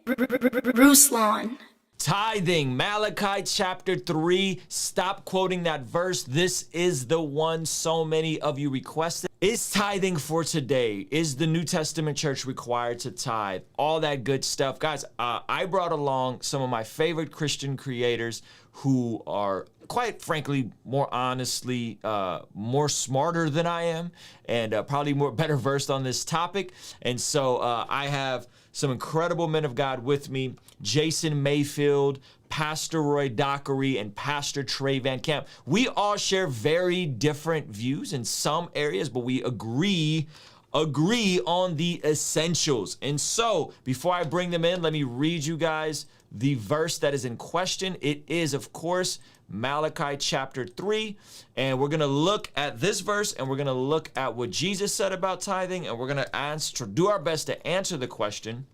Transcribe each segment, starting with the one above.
Ruslan. Tithing, Malachi chapter 3. Stop quoting that verse. This is the one so many of you requested. Is tithing for today? Is the New Testament church required to tithe? All that good stuff. Guys, I brought along some of my favorite Christian creators who are, quite frankly, more honestly, more smarter than I am, and probably better versed on this topic. And so I have some incredible men of God with me: Jason Mayfield, Pastor Roy Dockery, and Pastor Trey Van Camp. We all share very different views in some areas, but we agree on the essentials. And so before I bring them in, let me read you guys the verse that is in question. It is, of course, Malachi chapter 3, and we're gonna look at this verse, and we're gonna look at what Jesus said about tithing, and we're gonna do our best to answer the question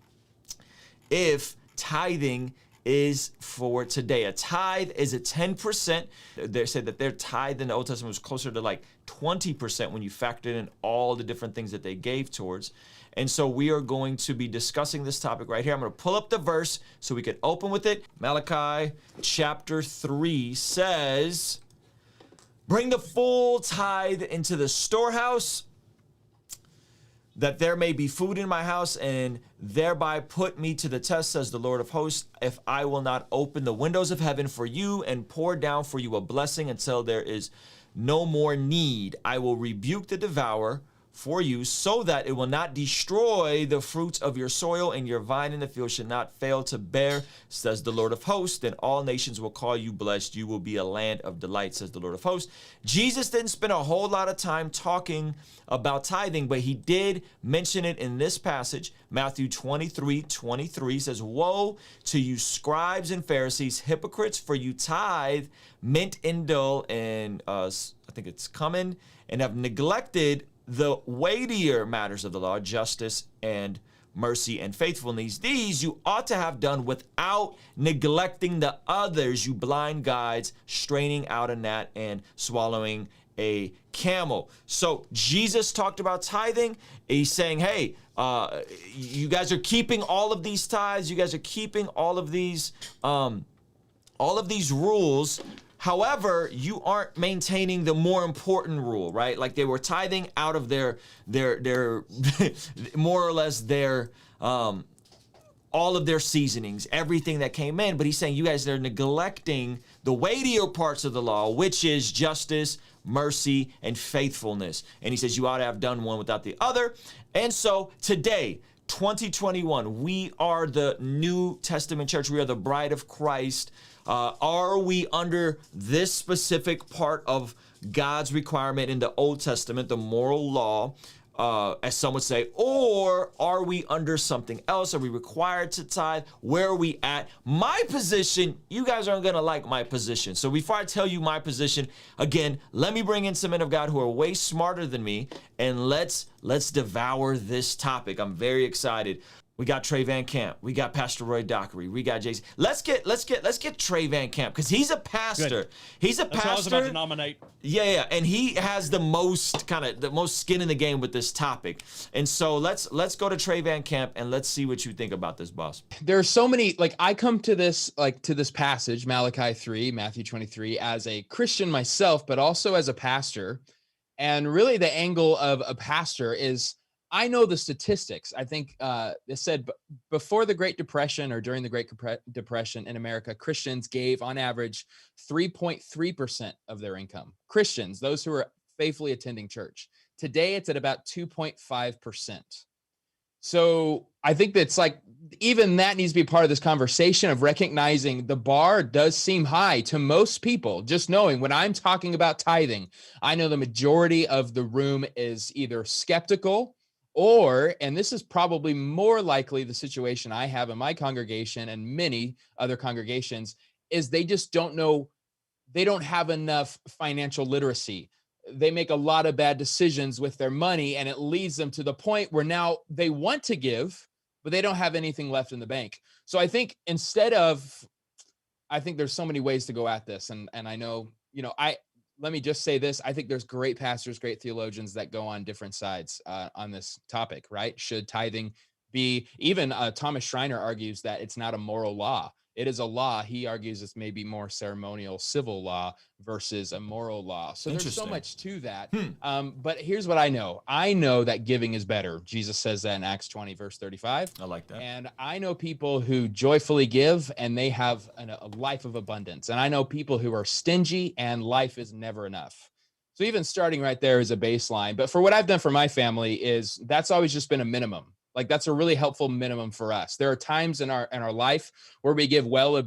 if tithing is for today. A tithe is a 10%. They said that their tithe in the Old Testament was closer to like 20% when you factored in all the different things that they gave towards. And so we are going to be discussing this topic right here. I'm going to pull up the verse so we can open with it. Malachi chapter 3 says, "Bring the full tithe into the storehouse, that there may be food in my house, and thereby put me to the test, says the Lord of hosts, if I will not open the windows of heaven for you and pour down for you a blessing until there is no more need. I will rebuke the devourer for you, so that it will not destroy the fruits of your soil, and your vine in the field should not fail to bear, says the Lord of hosts. Then all nations will call you blessed. You will be a land of delight, says the Lord of hosts." Jesus didn't spend a whole lot of time talking about tithing, but he did mention it in this passage. Matthew 23:23 says, "Woe to you, scribes and Pharisees, hypocrites, for you tithe mint and dill, and I think it's cumin, and have neglected the weightier matters of the law, justice and mercy and faithfulness. These you ought to have done without neglecting the others, you blind guides, straining out a gnat and swallowing a camel." So Jesus talked about tithing. He's saying, hey, you guys are keeping all of these tithes. You guys are keeping all of these rules. However, you aren't maintaining the more important rule, right? Like they were tithing out of their more or less their all of their seasonings, everything that came in. But he's saying you guys are neglecting the weightier parts of the law, which is justice, mercy, and faithfulness. And he says you ought to have done one without the other. And so today, 2021, we are the New Testament church. We are the bride of Christ. Are we under this specific part of God's requirement in the Old Testament, the moral law, as some would say, or are we under something else? Are we required to tithe? Where are we at? My position, you guys aren't going to like my position. So before I tell you my position, again, let me bring in some men of God who are way smarter than me, and let's devour this topic. I'm very excited. We got Trey Van Camp. We got Pastor Roy Dockery. We got Jason. Let's get Trey Van Camp, because he's a pastor. Good. He's a That's pastor. what I was about to nominate. Yeah, and he has the most skin in the game with this topic. And so let's go to Trey Van Camp and let's see what you think about this, boss. There are so many, I come to this passage, Malachi 3, Matthew 23, as a Christian myself, but also as a pastor. And really the angle of a pastor is, I know the statistics. I think it said before the Great Depression, or during the Great Depression in America, Christians gave on average 3.3% of their income. Christians, those who are faithfully attending church. Today, it's at about 2.5%. So I think that's even that needs to be part of this conversation of recognizing the bar does seem high to most people. Just knowing when I'm talking about tithing, I know the majority of the room is either skeptical, or, and this is probably more likely the situation I have in my congregation and many other congregations, is they just don't know, they don't have enough financial literacy. They make a lot of bad decisions with their money, and it leads them to the point where now they want to give, but they don't have anything left in the bank. So I think I think there's so many ways to go at this. And I know, let me just say this. I think there's great pastors, great theologians that go on different sides on this topic, right? Should tithing be even Thomas Schreiner argues that it's not a moral law. It is a law. He argues it's maybe more ceremonial civil law versus a moral law. So there's so much to that. But here's what I know. I know that giving is better. Jesus says that in Acts 20, verse 35. I like that. And I know people who joyfully give and they have a life of abundance. And I know people who are stingy and life is never enough. So even starting right there is a baseline. But for what I've done for my family is that's always just been a minimum. Like that's a really helpful minimum for us. There are times in our life where we give well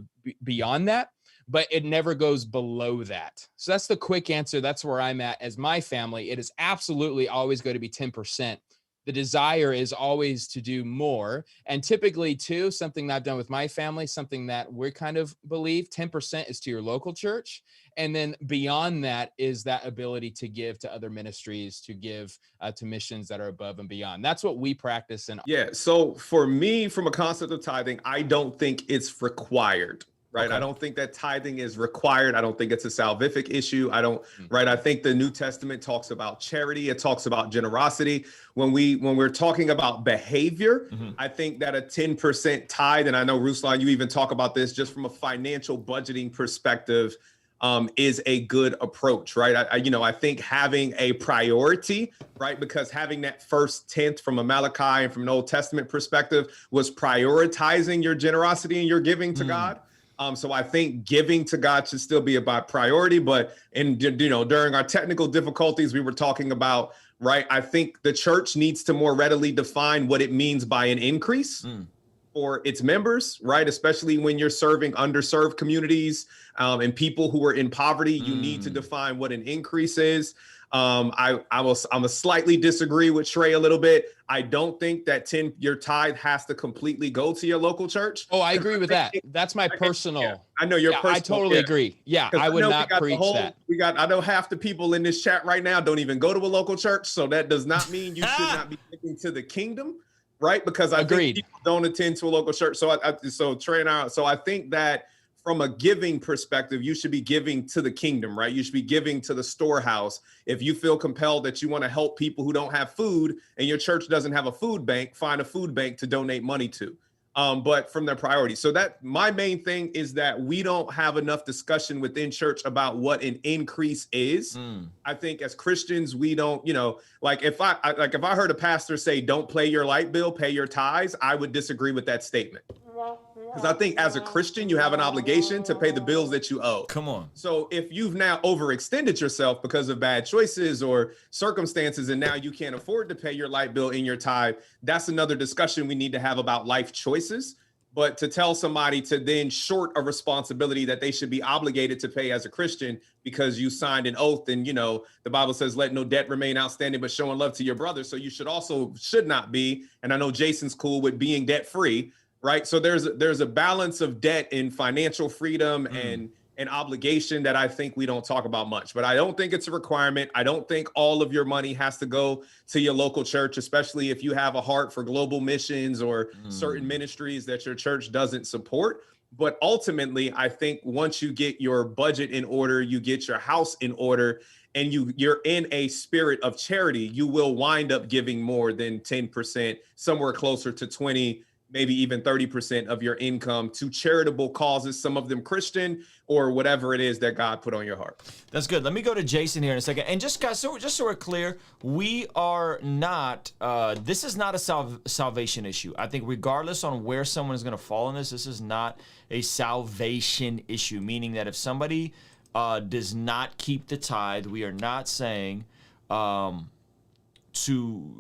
beyond that, but it never goes below that. So that's the quick answer. That's where I'm at as my family. It is absolutely always going to be 10%. The desire is always to do more. And typically too, something that I've done with my family, something that we kind of believe 10% is to your local church. And then beyond that is that ability to give to other ministries, to give to missions that are above and beyond. That's what we practice. Yeah. So for me, from a concept of tithing, I don't think it's required. Right. Okay. I don't think that tithing is required. I don't think it's a salvific issue. I don't. Right. I think the New Testament talks about charity. It talks about generosity. When we're talking about behavior, I think that a 10% tithe, and I know Ruslan, you even talk about this just from a financial budgeting perspective, is a good approach. Right. I think having a priority, right, because having that first tenth from a Malachi and from an Old Testament perspective was prioritizing your generosity and your giving to God. So I think giving to God should still be about priority, but during our technical difficulties, we were talking about, right, I think the church needs to more readily define what it means by an increase for its members, right? Especially when you're serving underserved communities and people who are in poverty, you need to define what an increase is. I'm a slightly disagree with Trey a little bit. I don't think that your tithe has to completely go to your local church. Oh, I agree with that. That's my personal. Yeah, I know your personal. I totally agree. Yeah, I would not preach that. I know half the people in this chat right now don't even go to a local church. So that does not mean you should not be giving to the kingdom, right? Because I think people don't attend to a local church. So Trey and I think that from a giving perspective, you should be giving to the kingdom, right? You should be giving to the storehouse. If you feel compelled that you want to help people who don't have food and your church doesn't have a food bank, find a food bank to donate money to. But from their priority. So that my main thing is that we don't have enough discussion within church about what an increase is. I think as Christians, we don't, if I heard a pastor say, don't pay your light bill, pay your tithes, I would disagree with that statement. Because I think as a Christian, you have an obligation to pay the bills that you owe. Come on. So if you've now overextended yourself because of bad choices or circumstances, and now you can't afford to pay your light bill in your tithe, that's another discussion we need to have about life choices. But to tell somebody to then short a responsibility that they should be obligated to pay as a Christian because you signed an oath and, the Bible says, let no debt remain outstanding, but showing love to your brother. So you should not be. And I know Jason's cool with being debt free. Right. So there's a balance of debt and financial freedom and obligation that I think we don't talk about much. But I don't think it's a requirement. I don't think all of your money has to go to your local church, especially if you have a heart for global missions or certain ministries that your church doesn't support. But ultimately, I think once you get your budget in order, you get your house in order, and you're in a spirit of charity, you will wind up giving more than 10%, somewhere closer to 20%. Maybe even 30% of your income to charitable causes, some of them Christian or whatever it is that God put on your heart. That's good. Let me go to Jason here in a second. And just guys, so we're clear, we are not, this is not a salvation issue. I think regardless on where someone is going to fall in this is not a salvation issue, meaning that if somebody does not keep the tithe, we are not saying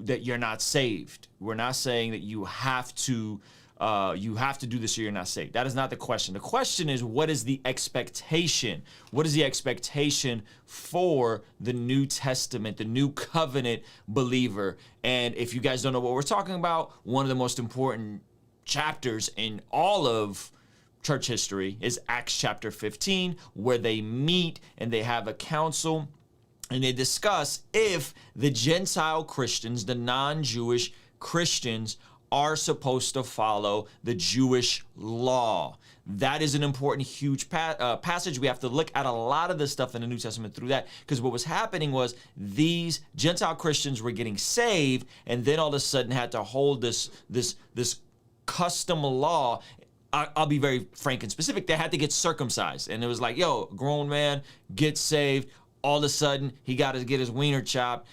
that you're not saved. We're not saying that you have to do this or you're not saved. That is not the question. The question is, what is the expectation? What is the expectation for the New Testament, the New Covenant believer? And if you guys don't know what we're talking about, one of the most important chapters in all of church history is Acts chapter 15, where they meet and they have a council. And they discuss if the Gentile Christians, the non-Jewish Christians, are supposed to follow the Jewish law. That is an important, huge passage. We have to look at a lot of this stuff in the New Testament through that, because what was happening was these Gentile Christians were getting saved, and then all of a sudden had to hold this custom law. I'll be very frank and specific. They had to get circumcised, and it was like, yo, grown man gets saved. All of a sudden, he got to get his wiener chopped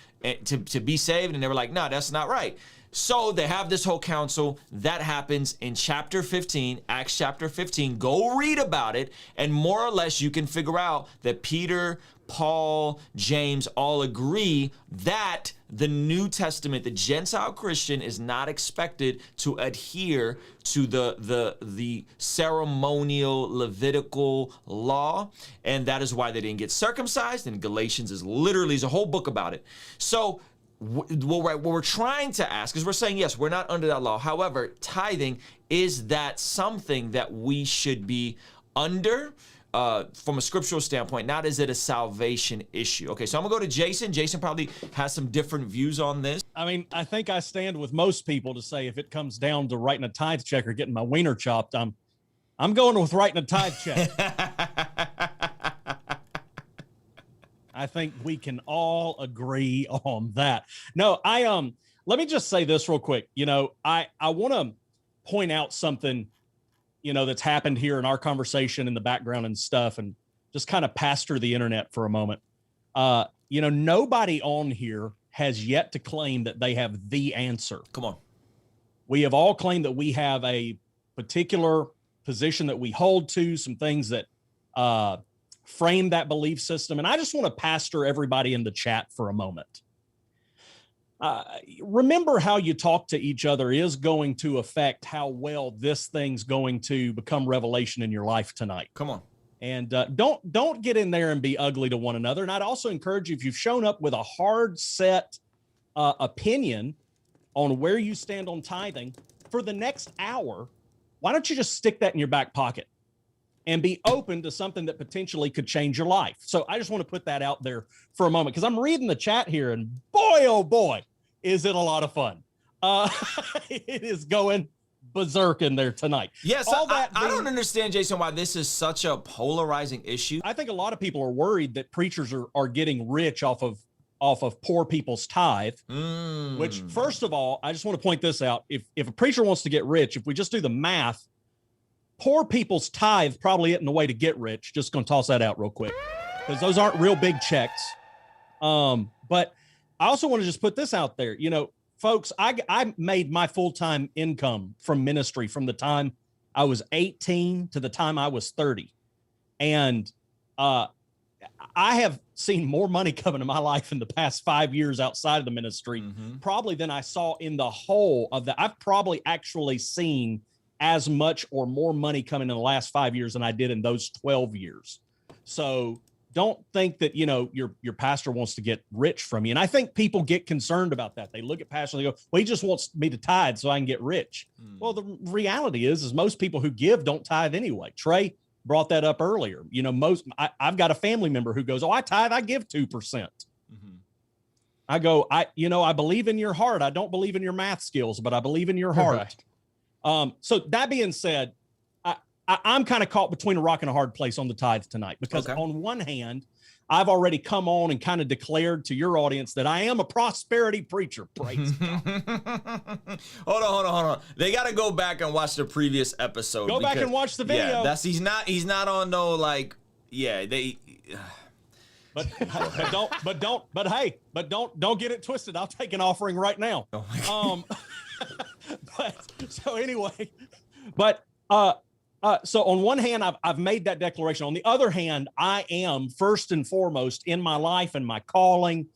to be saved, and they were like, no, that's not right. So they have this whole council that happens in chapter 15, Acts chapter 15. Go read about it, and more or less you can figure out that Peter, Paul, James all agree that the New Testament, the Gentile Christian, is not expected to adhere to the ceremonial Levitical law, and that is why they didn't get circumcised. And Galatians is a whole book about it. So what we're trying to ask is, we're saying, yes, we're not under that law. However, tithing, is that something that we should be under from a scriptural standpoint? Not is it a salvation issue? Okay, so I'm gonna go to Jason. Jason probably has some different views on this. I mean, I think I stand with most people to say if it comes down to writing a tithe check or getting my wiener chopped, I'm going with writing a tithe check. I think we can all agree on that. No, let me just say this real quick. You know, I want to point out something, you know, that's happened here in our conversation in the background and stuff, and just kind of pastor the internet for a moment. You know, nobody on here has yet to claim that they have the answer. Come on. We have all claimed that we have a particular position that we hold to, some things that frame that belief system. And I just want to pastor everybody in the chat for a moment. Remember, how you talk to each other is going to affect how well this thing's going to become revelation in your life tonight. Come on. And don't get in there and be ugly to one another. And I'd also encourage you, if you've shown up with a hard set opinion on where you stand on tithing, for the next hour, why don't you just stick that in your back pocket and be open to something that potentially could change your life? So I just want to put that out there for a moment, because I'm reading the chat here, and boy, oh boy, is it a lot of fun. It is going berserk in there tonight. Yes, I don't understand, Jason, why this is such a polarizing issue. I think a lot of people are worried that preachers are getting rich off of poor people's tithe, which, first of all, I just want to point this out. If a preacher wants to get rich, if we just do the math, poor people's tithe probably isn't the way to get rich. Just going to toss that out real quick, because those aren't real big checks. But I also want to just put this out there. You know, folks, I made my full-time income from ministry from the time I was 18 to the time I was 30. And I have seen more money come into my life in the past 5 years outside of the ministry, probably than I saw in the whole of that. I've probably actually seen as much or more money coming in the last 5 years than I did in those 12 years. So don't think that, you know, your pastor wants to get rich from you. And I think people get concerned about that. They look at pastor and they go, well, he just wants me to tithe so I can get rich. Well, the reality is most people who give don't tithe anyway. Trey brought that up earlier. You know, I've got a family member who goes, oh, I tithe, I give 2%. I go, I believe in your heart. I don't believe in your math skills, but I believe in your heart. Right. So that being said, I'm kind of caught between a rock and a hard place on the tithe tonight, because on one hand, I've already come on and kind of declared to your audience that I am a prosperity preacher. Praise God. Hold on. They got to go back and watch the previous episode. Go back and watch the video. Yeah, he's not on no, like, yeah, they. But don't get it twisted. I'll take an offering right now. Oh so on one hand, I've made that declaration. On the other hand, I am first and foremost in my life and my calling,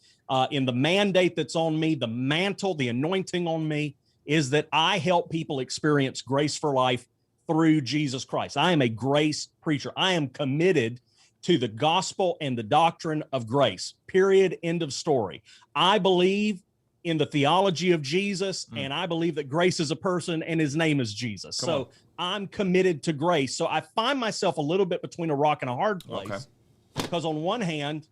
in the mandate that's on me, the mantle, the anointing on me, is that I help people experience grace for life through Jesus Christ. I am a grace preacher. I am committed to the gospel and the doctrine of grace. Period. End of story. I believe in the theology of Jesus, and I believe that grace is a person and his name is Jesus. So I'm committed to grace. So I find myself a little bit between a rock and a hard place, because on one hand,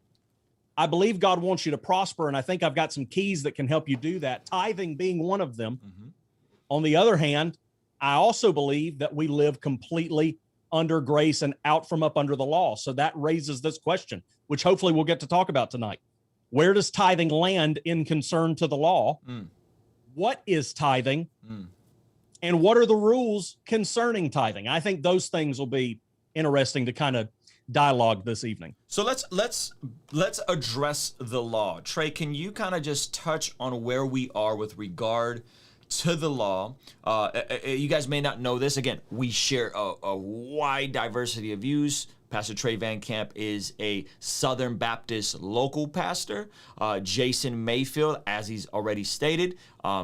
I believe God wants you to prosper, and I think I've got some keys that can help you do that, tithing being one of them. On the other hand, I also believe that we live completely under grace and out from up under the law. So that raises this question, which hopefully we'll get to talk about tonight. Where does tithing land in concern to the law? What is tithing? And what are the rules concerning tithing? I think those things will be interesting to kind of dialogue this evening. So let's address the law. Trey, can you kind of just touch on where we are with regard to the law? You guys may not know this. Again, we share a wide diversity of views. Pastor Trey Van Camp is a Southern Baptist local pastor. Jason Mayfield, as he's already stated,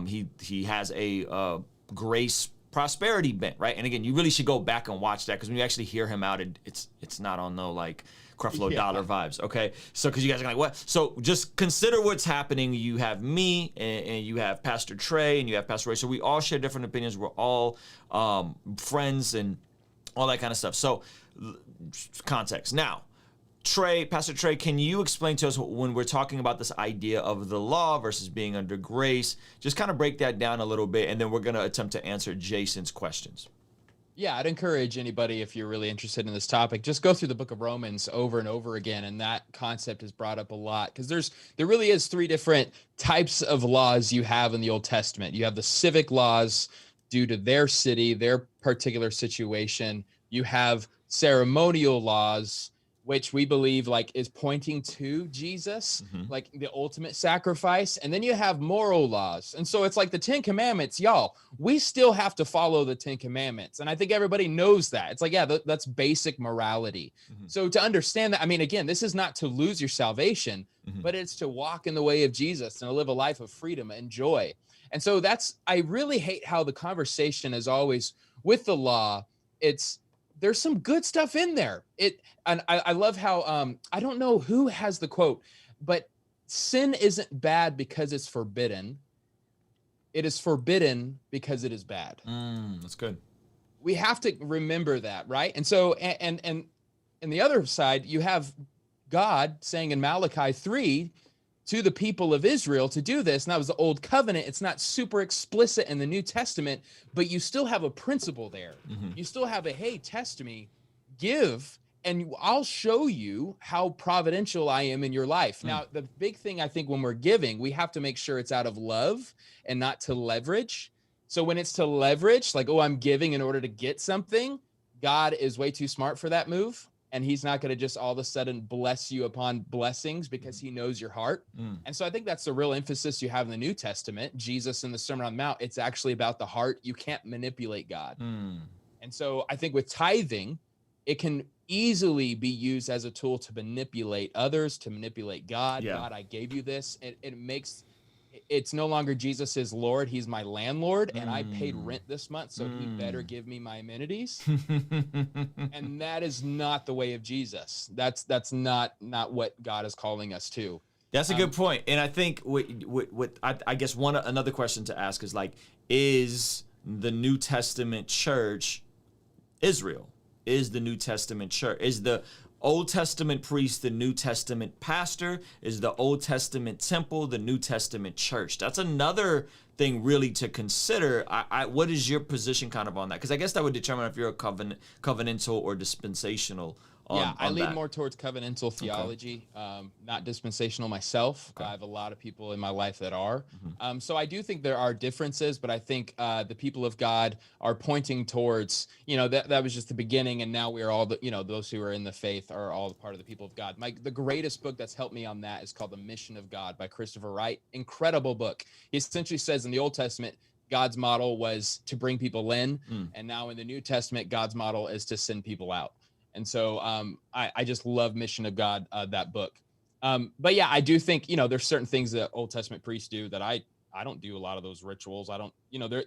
he has a grace prosperity bent, right? And again, you really should go back and watch that, because when you actually hear him out, it's not on no like Creflo Dollar vibes, okay? So because you guys are like, what? So just consider what's happening. You have me, and you have Pastor Trey, and you have Pastor Ray. So we all share different opinions. We're all friends and all that kind of stuff. So context. Now, Pastor Trey, can you explain to us, when we're talking about this idea of the law versus being under grace, just kind of break that down a little bit, and then we're going to attempt to answer Jason's questions. Yeah, I'd encourage anybody, if you're really interested in this topic, just go through the book of Romans over and over again. And that concept is brought up a lot, because there really is three different types of laws you have in the Old Testament. You have the civic laws due to their city, their particular situation. You have ceremonial laws, which we believe like is pointing to Jesus, like the ultimate sacrifice. And then you have moral laws. And so it's like the 10 Commandments, y'all, we still have to follow the 10 Commandments. And I think everybody knows that. It's like, yeah, that's basic morality. So to understand that, I mean, again, this is not to lose your salvation, but it's to walk in the way of Jesus and to live a life of freedom and joy. And so I really hate how the conversation is always with the law. There's some good stuff in there. And I love how, I don't know who has the quote, but sin isn't bad because it's forbidden. It is forbidden because it is bad. That's good. We have to remember that, right? And so, and the other side, you have God saying in Malachi 3 to the people of Israel to do this. And that was the old covenant. It's not super explicit in the New Testament, but you still have a principle there. You still have hey, test me, give, and I'll show you how providential I am in your life. Now, the big thing I think when we're giving, we have to make sure it's out of love and not to leverage. So when it's to leverage, like, oh, I'm giving in order to get something, God is way too smart for that move. And he's not going to just all of a sudden bless you upon blessings, because he knows your heart. And so I think that's the real emphasis you have in the New Testament. Jesus in the Sermon on the Mount, it's actually about the heart. You can't manipulate God. And so I think with tithing, it can easily be used as a tool to manipulate others, to manipulate God. God, I gave you this. It's no longer Jesus is Lord. He's my landlord, and I paid rent this month, so he better give me my amenities. And that is not the way of Jesus. That's not what God is calling us to. That's a good point. And I think I guess another question to ask is like, is the New Testament church Israel? Is the New Testament church? Is the Old Testament priest the New Testament pastor? Is the Old Testament temple the New Testament church? That's another thing really to consider. What is your position kind of on that? Because I guess that would determine if you're a covenantal or dispensational. I lean more towards covenantal theology, not dispensational myself. I have a lot of people in my life that are. So I do think there are differences, but I think the people of God are pointing towards, that was just the beginning, and now we are all those who are in the faith are all part of the people of God. The greatest book that's helped me on that is called The Mission of God by Christopher Wright. Incredible book. He essentially says in the Old Testament, God's model was to bring people in, and now in the New Testament, God's model is to send people out. And so I just love Mission of God, that book. But yeah, I do think, there's certain things that Old Testament priests do that I don't do a lot of those rituals. I don't,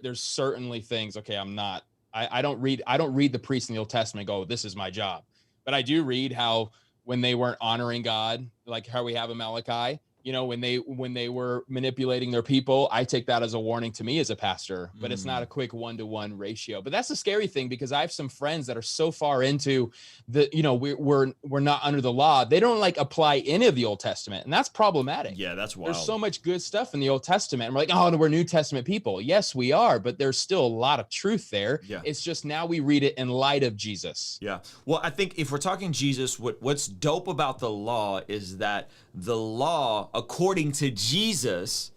there's certainly things, okay, I don't read the priests in the Old Testament and go, this is my job. But I do read how when they weren't honoring God, like how we have in Malachi, you know, when they were manipulating their people, I take that as a warning to me as a pastor, but it's not a quick 1-to-1 ratio. But that's the scary thing, because I have some friends that are so far into the, you know, we're not under the law. They don't like apply any of the Old Testament. And that's problematic. Yeah, that's wild. There's so much good stuff in the Old Testament. And we're like, oh, no, we're New Testament people. Yes, we are, but there's still a lot of truth there. Yeah. It's just now we read it in light of Jesus. Yeah. Well, I think if we're talking Jesus, what's dope about the law is that the law, according to Jesus,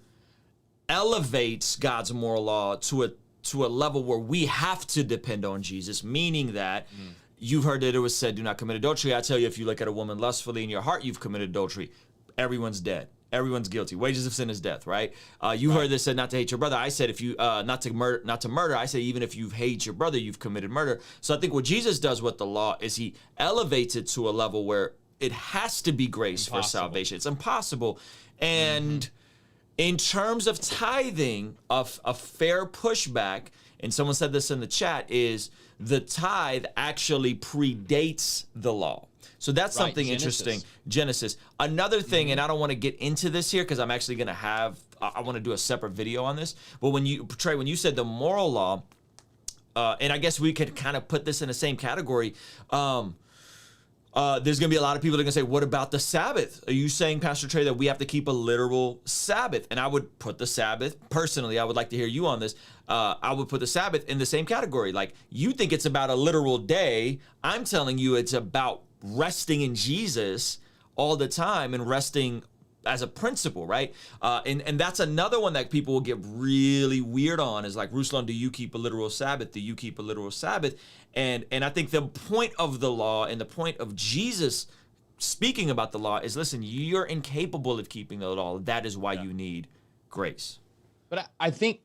elevates God's moral law to a level where we have to depend on Jesus, meaning that you've heard that it was said, do not commit adultery. I tell you, if you look at a woman lustfully in your heart, you've committed adultery. Everyone's dead. Everyone's guilty. Wages of sin is death, right? You heard this said not to hate your brother. I said if you not to murder. I say even if you hate your brother, you've committed murder. So I think what Jesus does with the law is he elevates it to a level where it has to be grace for salvation. It's impossible. And in terms of tithing, a fair pushback, and someone said this in the chat, is the tithe actually predates the law. So that's something interesting. Genesis. Another thing, and I don't want to get into this here because I'm actually going to I want to do a separate video on this. But when you said the moral law, and I guess we could kind of put this in the same category, there's going to be a lot of people that are going to say, what about the Sabbath? Are you saying, Pastor Trey, that we have to keep a literal Sabbath? And I would put the Sabbath, personally, I would like to hear you on this. I would put the Sabbath in the same category. Like, you think it's about a literal day. I'm telling you it's about resting in Jesus all the time and resting as a principle, right? And that's another one that people will get really weird on, is like, Ruslan, do you keep a literal Sabbath? Do you keep a literal Sabbath? And I think the point of the law and the point of Jesus speaking about the law is, listen, you're incapable of keeping the law. That is why you need grace. But I think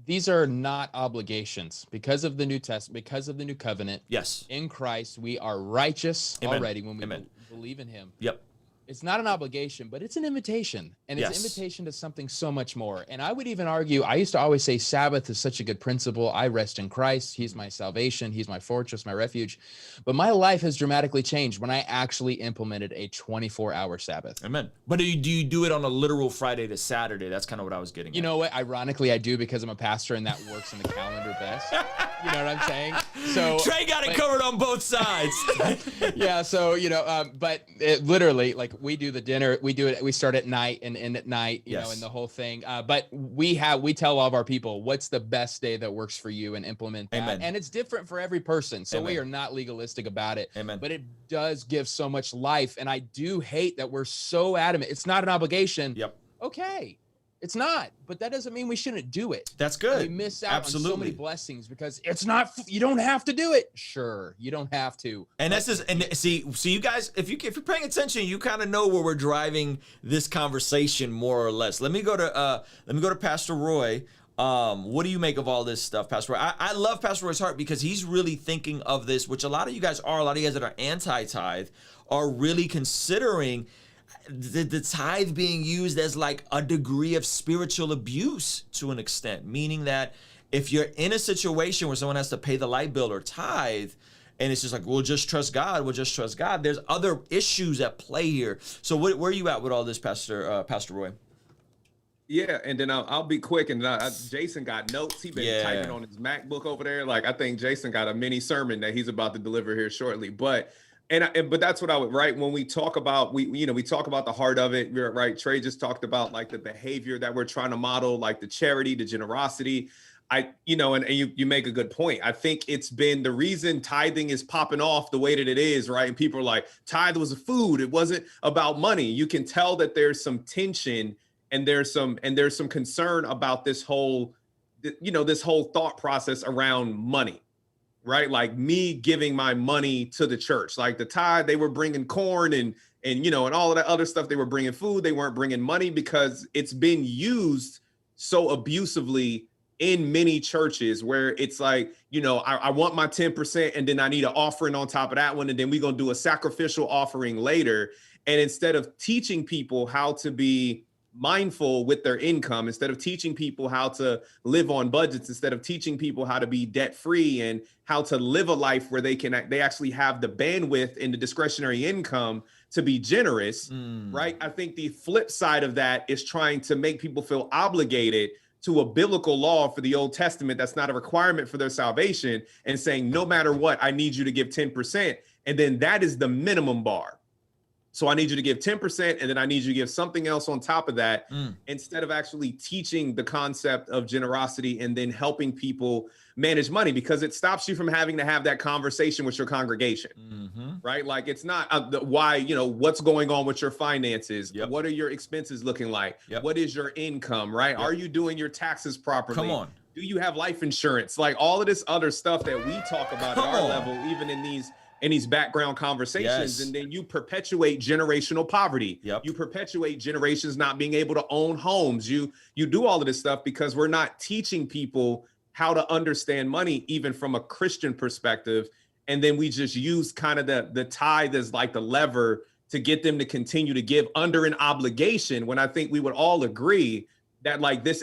these are not obligations because of the New Testament, because of the New Covenant. Yes. In Christ, we are righteous already when we believe in him. Yep. It's not an obligation, but it's an invitation. And it's an invitation to something so much more. And I would even argue, I used to always say Sabbath is such a good principle. I rest in Christ. He's my salvation. He's my fortress, my refuge. But my life has dramatically changed when I actually implemented a 24-hour Sabbath. Amen. But do you do it on a literal Friday to Saturday? That's kind of what I was getting at. You know what? Ironically, I do, because I'm a pastor and that works in the calendar best. You know what I'm saying? So Trey got it covered on both sides. Yeah. So, but it literally, like, we do the dinner, we start at night and end at night, you know, and the whole thing. But we tell all of our people, what's the best day that works for you, and implement that. Amen. And it's different for every person. So we are not legalistic about it. Amen. But it does give so much life. And I do hate that we're so adamant. It's not an obligation. Yep. Okay. It's not, but that doesn't mean we shouldn't do it. That's good. We miss out on so many blessings because it's not, you don't have to do it. Sure, you don't have to. And see you guys, if you're paying attention, you kind of know where we're driving this conversation more or less. Let me go to Pastor Roy. What do you make of all this stuff, Pastor Roy? I love Pastor Roy's heart, because he's really thinking of this, which a lot of you guys that are anti-tithe are really considering the tithe being used as like a degree of spiritual abuse to an extent, meaning that if you're in a situation where someone has to pay the light bill or tithe, and it's just like, we'll just trust God, there's other issues at play here. So where are you at with all this, Pastor Roy? Yeah, and then I'll be quick. And Jason got notes. He's been typing on his MacBook over there. Like, I think Jason got a mini sermon that he's about to deliver here shortly. But that's what I would write when we talk about we talk about the heart of it, right? Trey just talked about like the behavior that we're trying to model, like the charity, the generosity. And you make a good point. I think it's been the reason tithing is popping off the way that it is, right? And people are like, tithe was a food. It wasn't about money. You can tell that there's some tension and there's some concern about this whole thought process around money. Right? Like me giving my money to the church, like the tithe, they were bringing corn and all of that other stuff. They were bringing food. They weren't bringing money, because it's been used so abusively in many churches where it's like, I want my 10% and then I need an offering on top of that one. And then we're going to do a sacrificial offering later. And instead of teaching people how to be mindful with their income, instead of teaching people how to live on budgets, instead of teaching people how to be debt free and how to live a life where they actually have the bandwidth and the discretionary income to be generous, right? I think the flip side of that is trying to make people feel obligated to a biblical law for the Old Testament that's not a requirement for their salvation, and saying, no matter what, I need you to give 10%. And then that is the minimum bar. So I need you to give 10%, and then I need you to give something else on top of that, instead of actually teaching the concept of generosity and then helping people manage money, because it stops you from having to have that conversation with your congregation, right? Like, it's not why, what's going on with your finances? Yep. What are your expenses looking like? Yep. What is your income, right? Yep. Are you doing your taxes properly? Come on. Do you have life insurance? Like, all of this other stuff that we talk about at our level, even in these background conversations. Yes. And then you perpetuate generational poverty. Yep. You perpetuate generations not being able to own homes. You do all of this stuff because we're not teaching people how to understand money, even from a Christian perspective. And then we just use kind of the tithe as like the lever to get them to continue to give under an obligation, when I think we would all agree that, like, this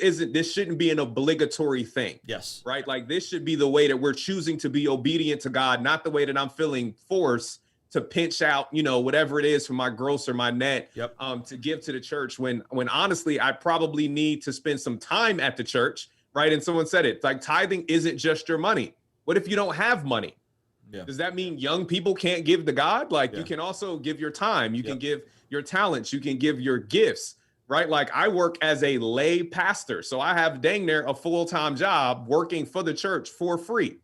shouldn't be an obligatory thing. Yes. Right? Like, this should be the way that we're choosing to be obedient to God, not the way that I'm feeling forced to pinch out, whatever it is from my gross or my net, to give to the church, when honestly, I probably need to spend some time at the church, right? And someone said it, like, tithing isn't just your money. What if you don't have money? Yeah. Does that mean young people can't give to God? Like, you can also give your time, you can give your talents, you can give your gifts. Right? Like, I work as a lay pastor, so I have dang near a full-time job working for the church for free.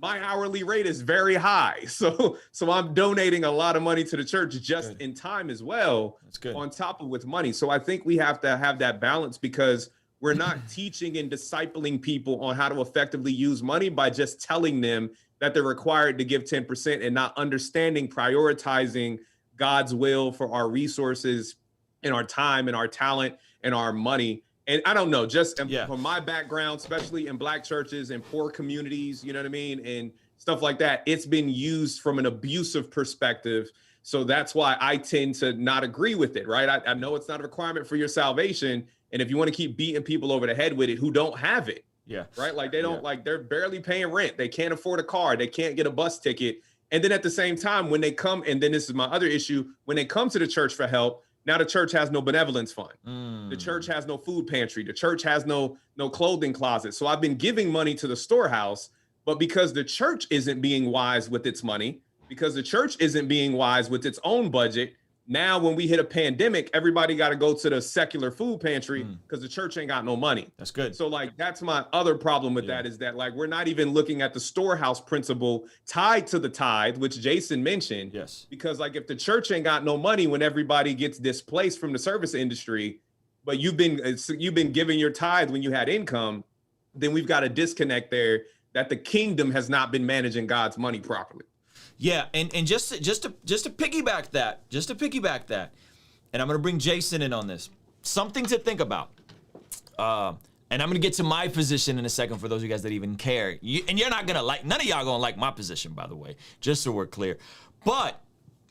My hourly rate is very high. So I'm donating a lot of money to the church just in time as well. That's good. On top of with money. So I think we have to have that balance, because we're not teaching and discipling people on how to effectively use money by just telling them that they're required to give 10% and not understanding, prioritizing God's will for our resources and our time and our talent and our money. And I don't know, just from my background, especially in Black churches and poor communities, you know what I mean? And stuff like that, it's been used from an abusive perspective. So that's why I tend to not agree with it, right? I know it's not a requirement for your salvation. And if you want to keep beating people over the head with it who don't have it, right? Like, they don't, like, they're barely paying rent. They can't afford a car. They can't get a bus ticket. And then at the same time, when they come, and then this is my other issue, when they come to the church for help, now the church has no benevolence fund. The church has no food pantry. The church has no clothing closet. So I've been giving money to the storehouse, but because the church isn't being wise with its money, because the church isn't being wise with its own budget, now when we hit a pandemic, everybody got to go to the secular food pantry because the church ain't got no money. That's good. So, like, that's my other problem with that, is that, like, we're not even looking at the storehouse principle tied to the tithe, which Jason mentioned. Yes. Because, like, if the church ain't got no money when everybody gets displaced from the service industry, but you've been giving your tithe when you had income, then we've got a disconnect there, that the kingdom has not been managing God's money properly. Yeah, and just to piggyback that, and I'm gonna bring Jason in on this. Something to think about. And I'm gonna get to my position in a second for those of you guys that even care. And you're not gonna like, none of y'all gonna like my position, by the way, just so we're clear. But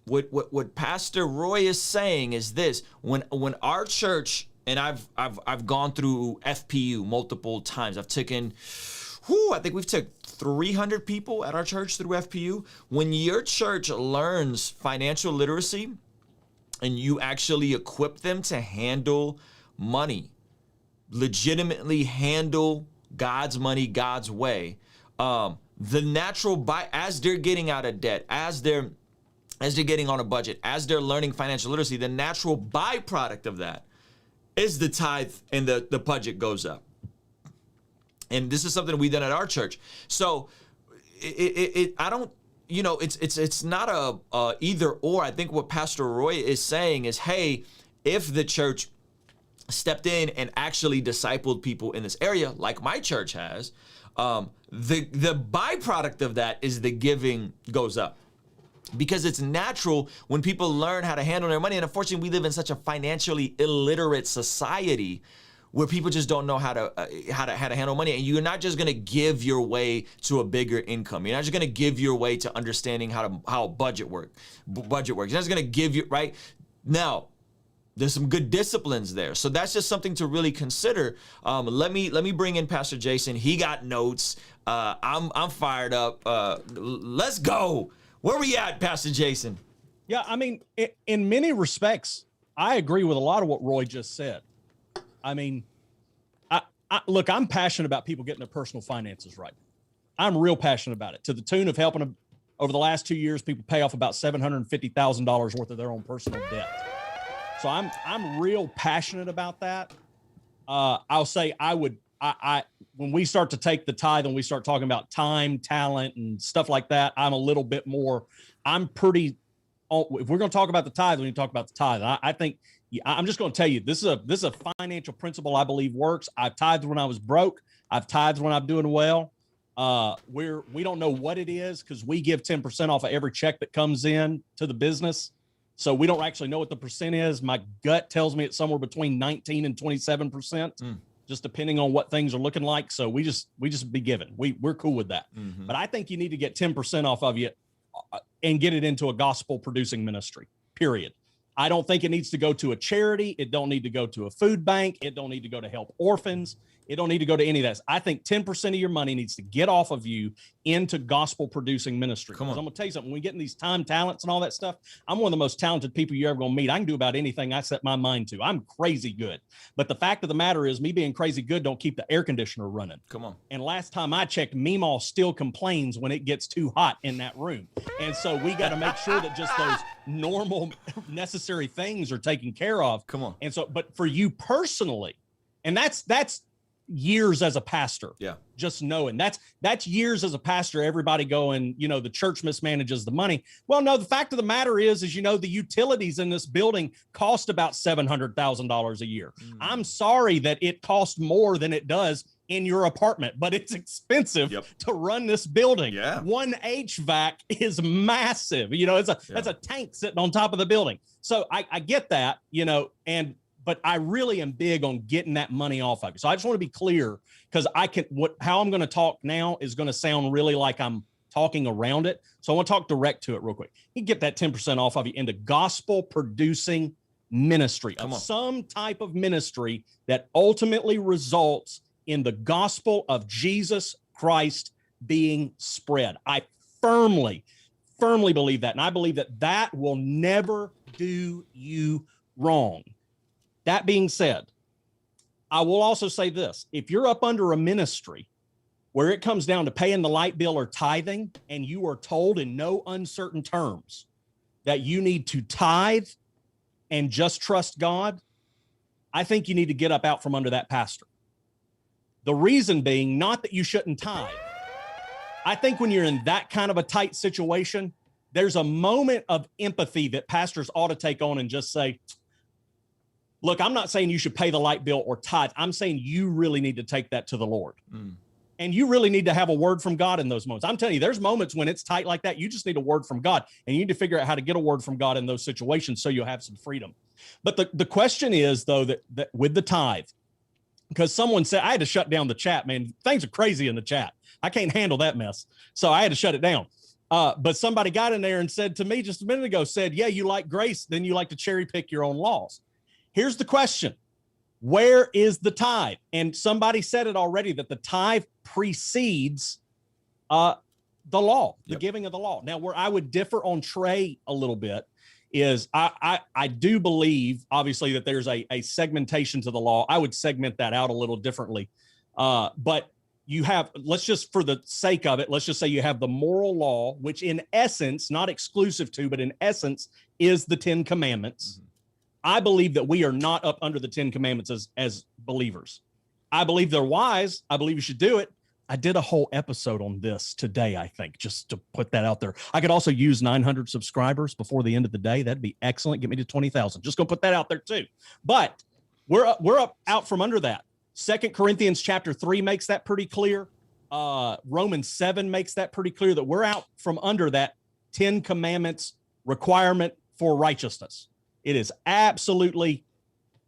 what Pastor Roy is saying is this: when our church, and I've gone through FPU multiple times. I've taken, I think we've took 300 people at our church through FPU. When your church learns financial literacy and you actually equip them to handle money, legitimately handle God's money God's way, the natural as they're getting out of debt, as they're getting on a budget, as they're learning financial literacy, the natural byproduct of that is the tithe, and the budget goes up. And this is something we've done at our church. So I don't, it's not a either or. I think what Pastor Roy is saying is, hey, if the church stepped in and actually discipled people in this area, like my church has, the byproduct of that is the giving goes up. Because it's natural when people learn how to handle their money. And unfortunately, we live in such a financially illiterate society where people just don't know how to handle money. And you're not just gonna give your way to a bigger income. You're not just gonna give your way to understanding how budget works. You're not just gonna give you, right? Now, There's some good disciplines there. So that's just something to really consider. Let me bring in Pastor Jason. He got notes. I'm fired up. Let's go. Where we at, Pastor Jason? Yeah, I mean, in many respects, I agree with a lot of what Roy just said. I mean, look, I'm passionate about people getting their personal finances right. I'm real passionate about it, to the tune of helping them. Over the last 2 years, people pay off about $750,000 worth of their own personal debt. So I'm real passionate about that. I'll say I when we start to take the tithe and we start talking about time, talent, and stuff like that, I'm a little bit more. If we're going to talk about the tithe, we need to talk about the tithe. I think I'm just going to tell you this is a financial principle I believe works. I've tithed when I was broke. I've tithed when I'm doing well. We don't know what it is because we give 10% off of every check that comes in to the business. So we don't actually know what the percent is. My gut tells me it's somewhere between 19 and 27%, just depending on what things are looking like. So we just be giving. We're cool with that. Mm-hmm. But I think you need to get 10% off of you and get it into a gospel producing ministry, period. I don't think it needs to go to a charity. It don't need to go to a food bank. It don't need to go to help orphans. It don't need to go to any of that. I think 10% of your money needs to get off of you into gospel producing ministry. Because I'm going to tell you something. When we get in these time talents and all that stuff, I'm one of the most talented people you're ever going to meet. I can do about anything I set my mind to. I'm crazy good. But the fact of the matter is, me being crazy good don't keep the air conditioner running. Come on. And last time I checked, Meemaw still complains when it gets too hot in that room. And so we got to make sure that just those normal necessary things are taken care of. Come on. And so, but for you personally, and that's years as a pastor. Yeah. Just knowing that's years as a pastor, everybody going, the church mismanages the money. Well, no, the fact of the matter is, the utilities in this building cost about $700,000 a year. I'm sorry that it costs more than it does in your apartment, but it's expensive to run this building. Yeah. One HVAC is massive. That's a tank sitting on top of the building. So I get that, but I really am big on getting that money off of you. So I just want to be clear, because how I'm going to talk now is going to sound really like I'm talking around it. So I want to talk direct to it real quick. You get that 10% off of you into gospel producing ministry, some type of ministry that ultimately results in the gospel of Jesus Christ being spread. I firmly believe that. And I believe that will never do you wrong. That being said, I will also say this. If you're up under a ministry where it comes down to paying the light bill or tithing, and you are told in no uncertain terms that you need to tithe and just trust God, I think you need to get up out from under that pastor. The reason being, not that you shouldn't tithe. I think when you're in that kind of a tight situation, there's a moment of empathy that pastors ought to take on and just say, look, I'm not saying you should pay the light bill or tithe. I'm saying you really need to take that to the Lord. And you really need to have a word from God in those moments. I'm telling you, there's moments when it's tight like that. You just need a word from God, and you need to figure out how to get a word from God in those situations so you'll have some freedom. But the question is, though, that with the tithe, because someone said, I had to shut down the chat, man. Things are crazy in the chat. I can't handle that mess. So I had to shut it down. But somebody got in there and said to me just a minute ago, yeah, you like grace, then you like to cherry pick your own laws. Here's the question. Where is the tithe? And somebody said it already, that the tithe precedes the law, the giving of the law. Now, where I would differ on Trey a little bit is I do believe, obviously, that there's a segmentation to the law. I would segment that out a little differently. But you have, let's just, for the sake of it, let's just say you have the moral law, which in essence, not exclusive to, but in essence, is the 10 Commandments. Mm-hmm. I believe that we are not up under the 10 Commandments as believers. I believe they're wise. I believe you should do it. I did a whole episode on this today, I think, just to put that out there. I could also use 900 subscribers before the end of the day. That'd be excellent. Get me to 20,000. Just gonna put that out there too. But we're up out from under that. 2 Corinthians chapter 3 makes that pretty clear. Romans 7 makes that pretty clear, that we're out from under that 10 Commandments requirement for righteousness. It is absolutely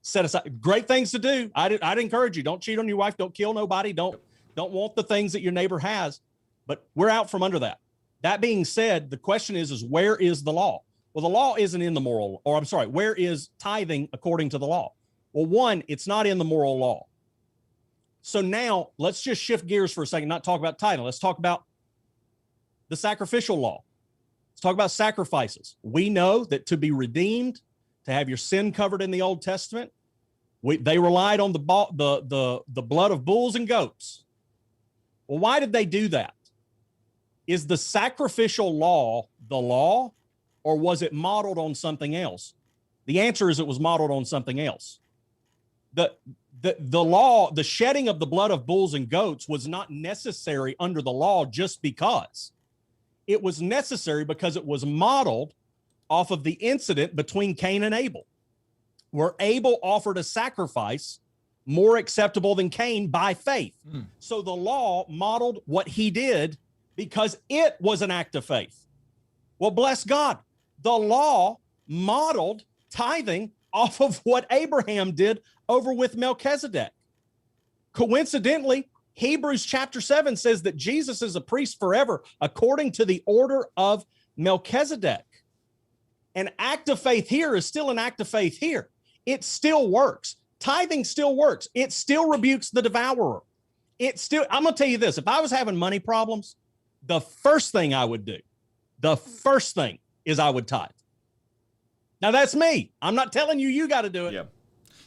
set aside. Great things to do. I'd encourage you. Don't cheat on your wife. Don't kill nobody. Don't want the things that your neighbor has. But we're out from under that. That being said, the question is where is the law? Well, the law isn't in the moral, or I'm sorry, where is tithing according to the law? Well, one, it's not in the moral law. So now let's just shift gears for a second, not talk about tithing. Let's talk about the sacrificial law. Let's talk about sacrifices. We know that to be redeemed, to have your sin covered in the Old Testament, they relied on the blood of bulls and goats. Well, why did they do that? Is the sacrificial law the law, or was it modeled on something else? The answer is it was modeled on something else. The law, the shedding of the blood of bulls and goats was not necessary under the law just because. It was necessary because it was modeled off of the incident between Cain and Abel, where Abel offered a sacrifice more acceptable than Cain by faith. So the law modeled what he did because it was an act of faith. Well, bless God, the law modeled tithing off of what Abraham did over with Melchizedek. Coincidentally, Hebrews chapter 7 says that Jesus is a priest forever according to the order of Melchizedek. An act of faith here is still an act of faith here. It still works. Tithing still works. It still rebukes the devourer. I'm going to tell you this. If I was having money problems, the first thing I would do, is I would tithe. Now that's me. I'm not telling you got to do it. Yeah.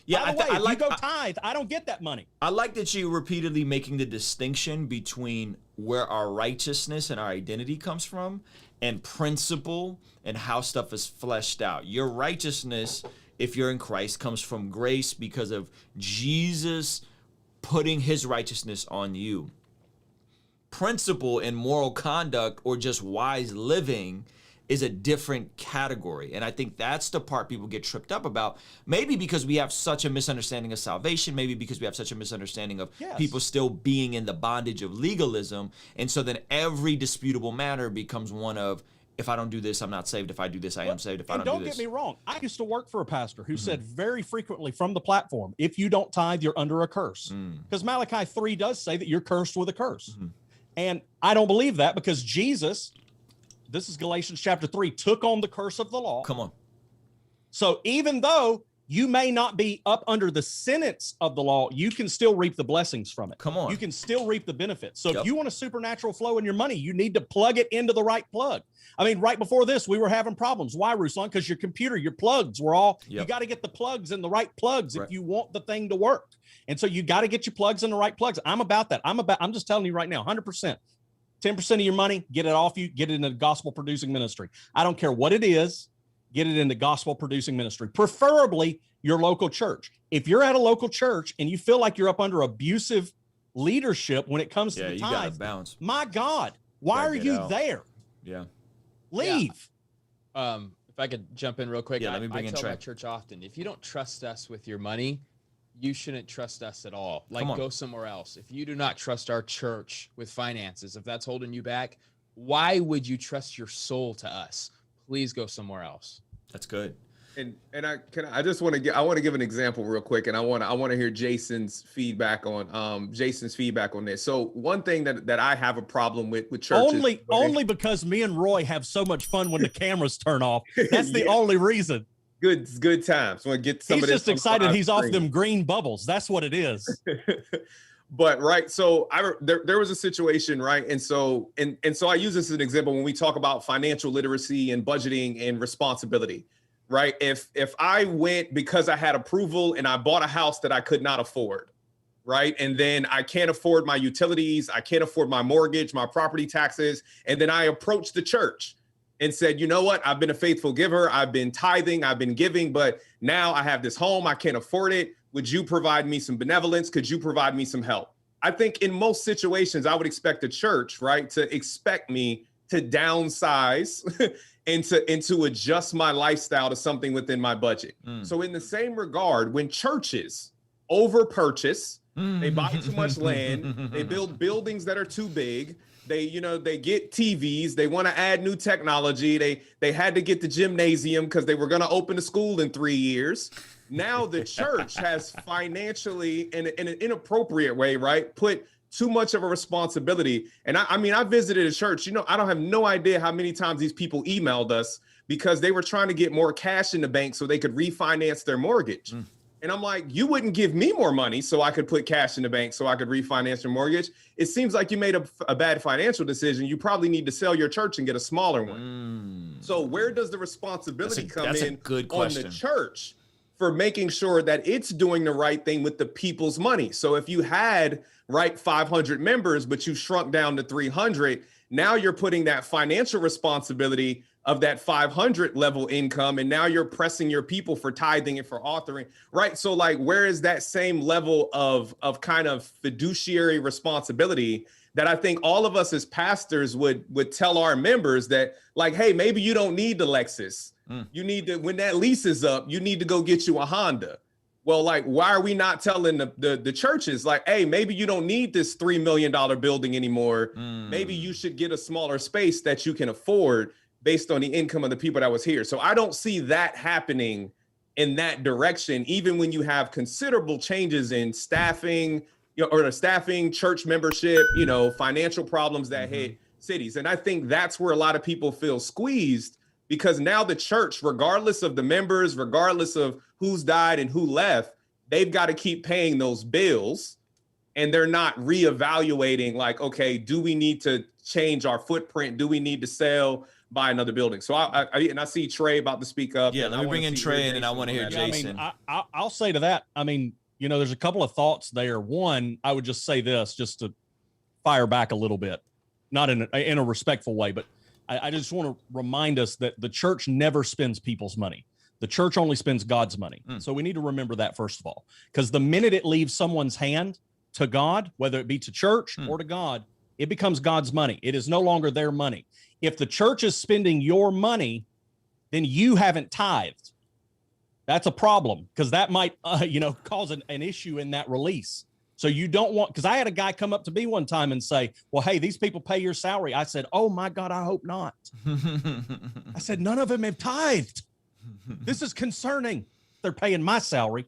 Yeah, By the way, if you go tithe, I don't get that money. I like that you repeatedly making the distinction between where our righteousness and our identity comes from and principle and how stuff is fleshed out. Your righteousness, if you're in Christ, comes from grace because of Jesus putting his righteousness on you. Principle and moral conduct or just wise living is a different category. And I think that's the part people get tripped up about. Maybe because we have such a misunderstanding of salvation, maybe because we have such a misunderstanding of people still being in the bondage of legalism. And so then every disputable matter becomes one of, if I don't do this, I'm not saved. If I do this, I am saved. If I don't do this. Don't get me wrong. I used to work for a pastor who said very frequently from the platform, if you don't tithe, you're under a curse. Because Malachi 3 does say that you're cursed with a curse. And I don't believe that because Jesus, this is Galatians chapter 3, took on the curse of the law. Come on. So even though you may not be up under the sentence of the law, you can still reap the blessings from it. Come on. You can still reap the benefits. So if you want a supernatural flow in your money, you need to plug it into the right plug. I mean, right before this, we were having problems. Why, Ruslan? Because your computer, your plugs were all, you got to get the plugs in the right plugs if you want the thing to work. And so you got to get your plugs in the right plugs. I'm about that. I'm just telling you right now, 100%. 10% of your money, get it off you, get it into gospel producing ministry. I don't care what it is, get it into gospel producing ministry, preferably your local church. If you're at a local church and you feel like you're up under abusive leadership when it comes to the tithe, my God, why are you there? Yeah. Leave. Yeah. If I could jump in real quick, let me bring I in tell Trey. my church often, if you don't trust us with your money, you shouldn't trust us at all. Like, go somewhere else. If you do not trust our church with finances, if that's holding you back, why would you trust your soul to us? Please go somewhere else. That's good. And I just want to give an example real quick, and I want to hear Jason's feedback on this. So one thing that I have a problem with churches only because me and Roy have so much fun when the cameras turn off. That's the only reason. Good times. Want to get some he's of this. Just excited. He's off them green bubbles. That's what it is. But right, so there was a situation, right, and so I use this as an example when we talk about financial literacy and budgeting and responsibility, right? If I went because I had approval and I bought a house that I could not afford, right, and then I can't afford my utilities, I can't afford my mortgage, my property taxes, and then I approached the church and said, you know what, I've been a faithful giver, I've been tithing, I've been giving, but now I have this home, I can't afford it. Would you provide me some benevolence? Could you provide me some help? I think in most situations, I would expect the church, right, to expect me to downsize and to adjust my lifestyle to something within my budget. So in the same regard, when churches over-purchase, they buy too much land, they build buildings that are too big, they get TVs, they want to add new technology, they had to get the gymnasium because they were going to open a school in 3 years. Now the church has financially, in an inappropriate way, right, put too much of a responsibility. And I mean, I visited a church, I don't have no idea how many times these people emailed us because they were trying to get more cash in the bank so they could refinance their mortgage. And I'm like, you wouldn't give me more money so I could put cash in the bank so I could refinance your mortgage. It seems like you made a bad financial decision. You probably need to sell your church and get a smaller one. So where does the responsibility come in on the church for making sure that it's doing the right thing with the people's money? So if you had 500 members, but you shrunk down to 300, now you're putting that financial responsibility of that 500 level income, and now you're pressing your people for tithing and for authoring, right? So like, where is that same level of kind of fiduciary responsibility that I think all of us as pastors would tell our members that, like, hey, maybe you don't need the Lexus. You need to, when that lease is up, you need to go get you a Honda. Well, like, why are we not telling the churches, like, hey, maybe you don't need this $3 million building anymore. Maybe you should get a smaller space that you can afford based on the income of the people that was here. So I don't see that happening in that direction, even when you have considerable changes in staffing, or the staffing, church membership, financial problems that hit cities. And I think that's where a lot of people feel squeezed, because now the church, regardless of the members, regardless of who's died and who left, they've got to keep paying those bills. And they're not reevaluating, like, okay, do we need to change our footprint? Do we need to sell, buy another building? So I see Trey about to speak up. Yeah, let me bring in Trey and I want to hear Jason. I'll say to that, I mean, there's a couple of thoughts there. One, I would just say this, just to fire back a little bit, not in a respectful way, but I just want to remind us that the church never spends people's money. The church only spends God's money. So we need to remember that, first of all, because the minute it leaves someone's hand to God, whether it be to church or to God, it becomes God's money. It is no longer their money. If the church is spending your money, then you haven't tithed. That's a problem, because that might, cause an issue in that release. So you don't want, because I had a guy come up to me one time and say, well, hey, these people pay your salary. I said, oh my God, I hope not. I said, none of them have tithed. This is concerning. They're paying my salary.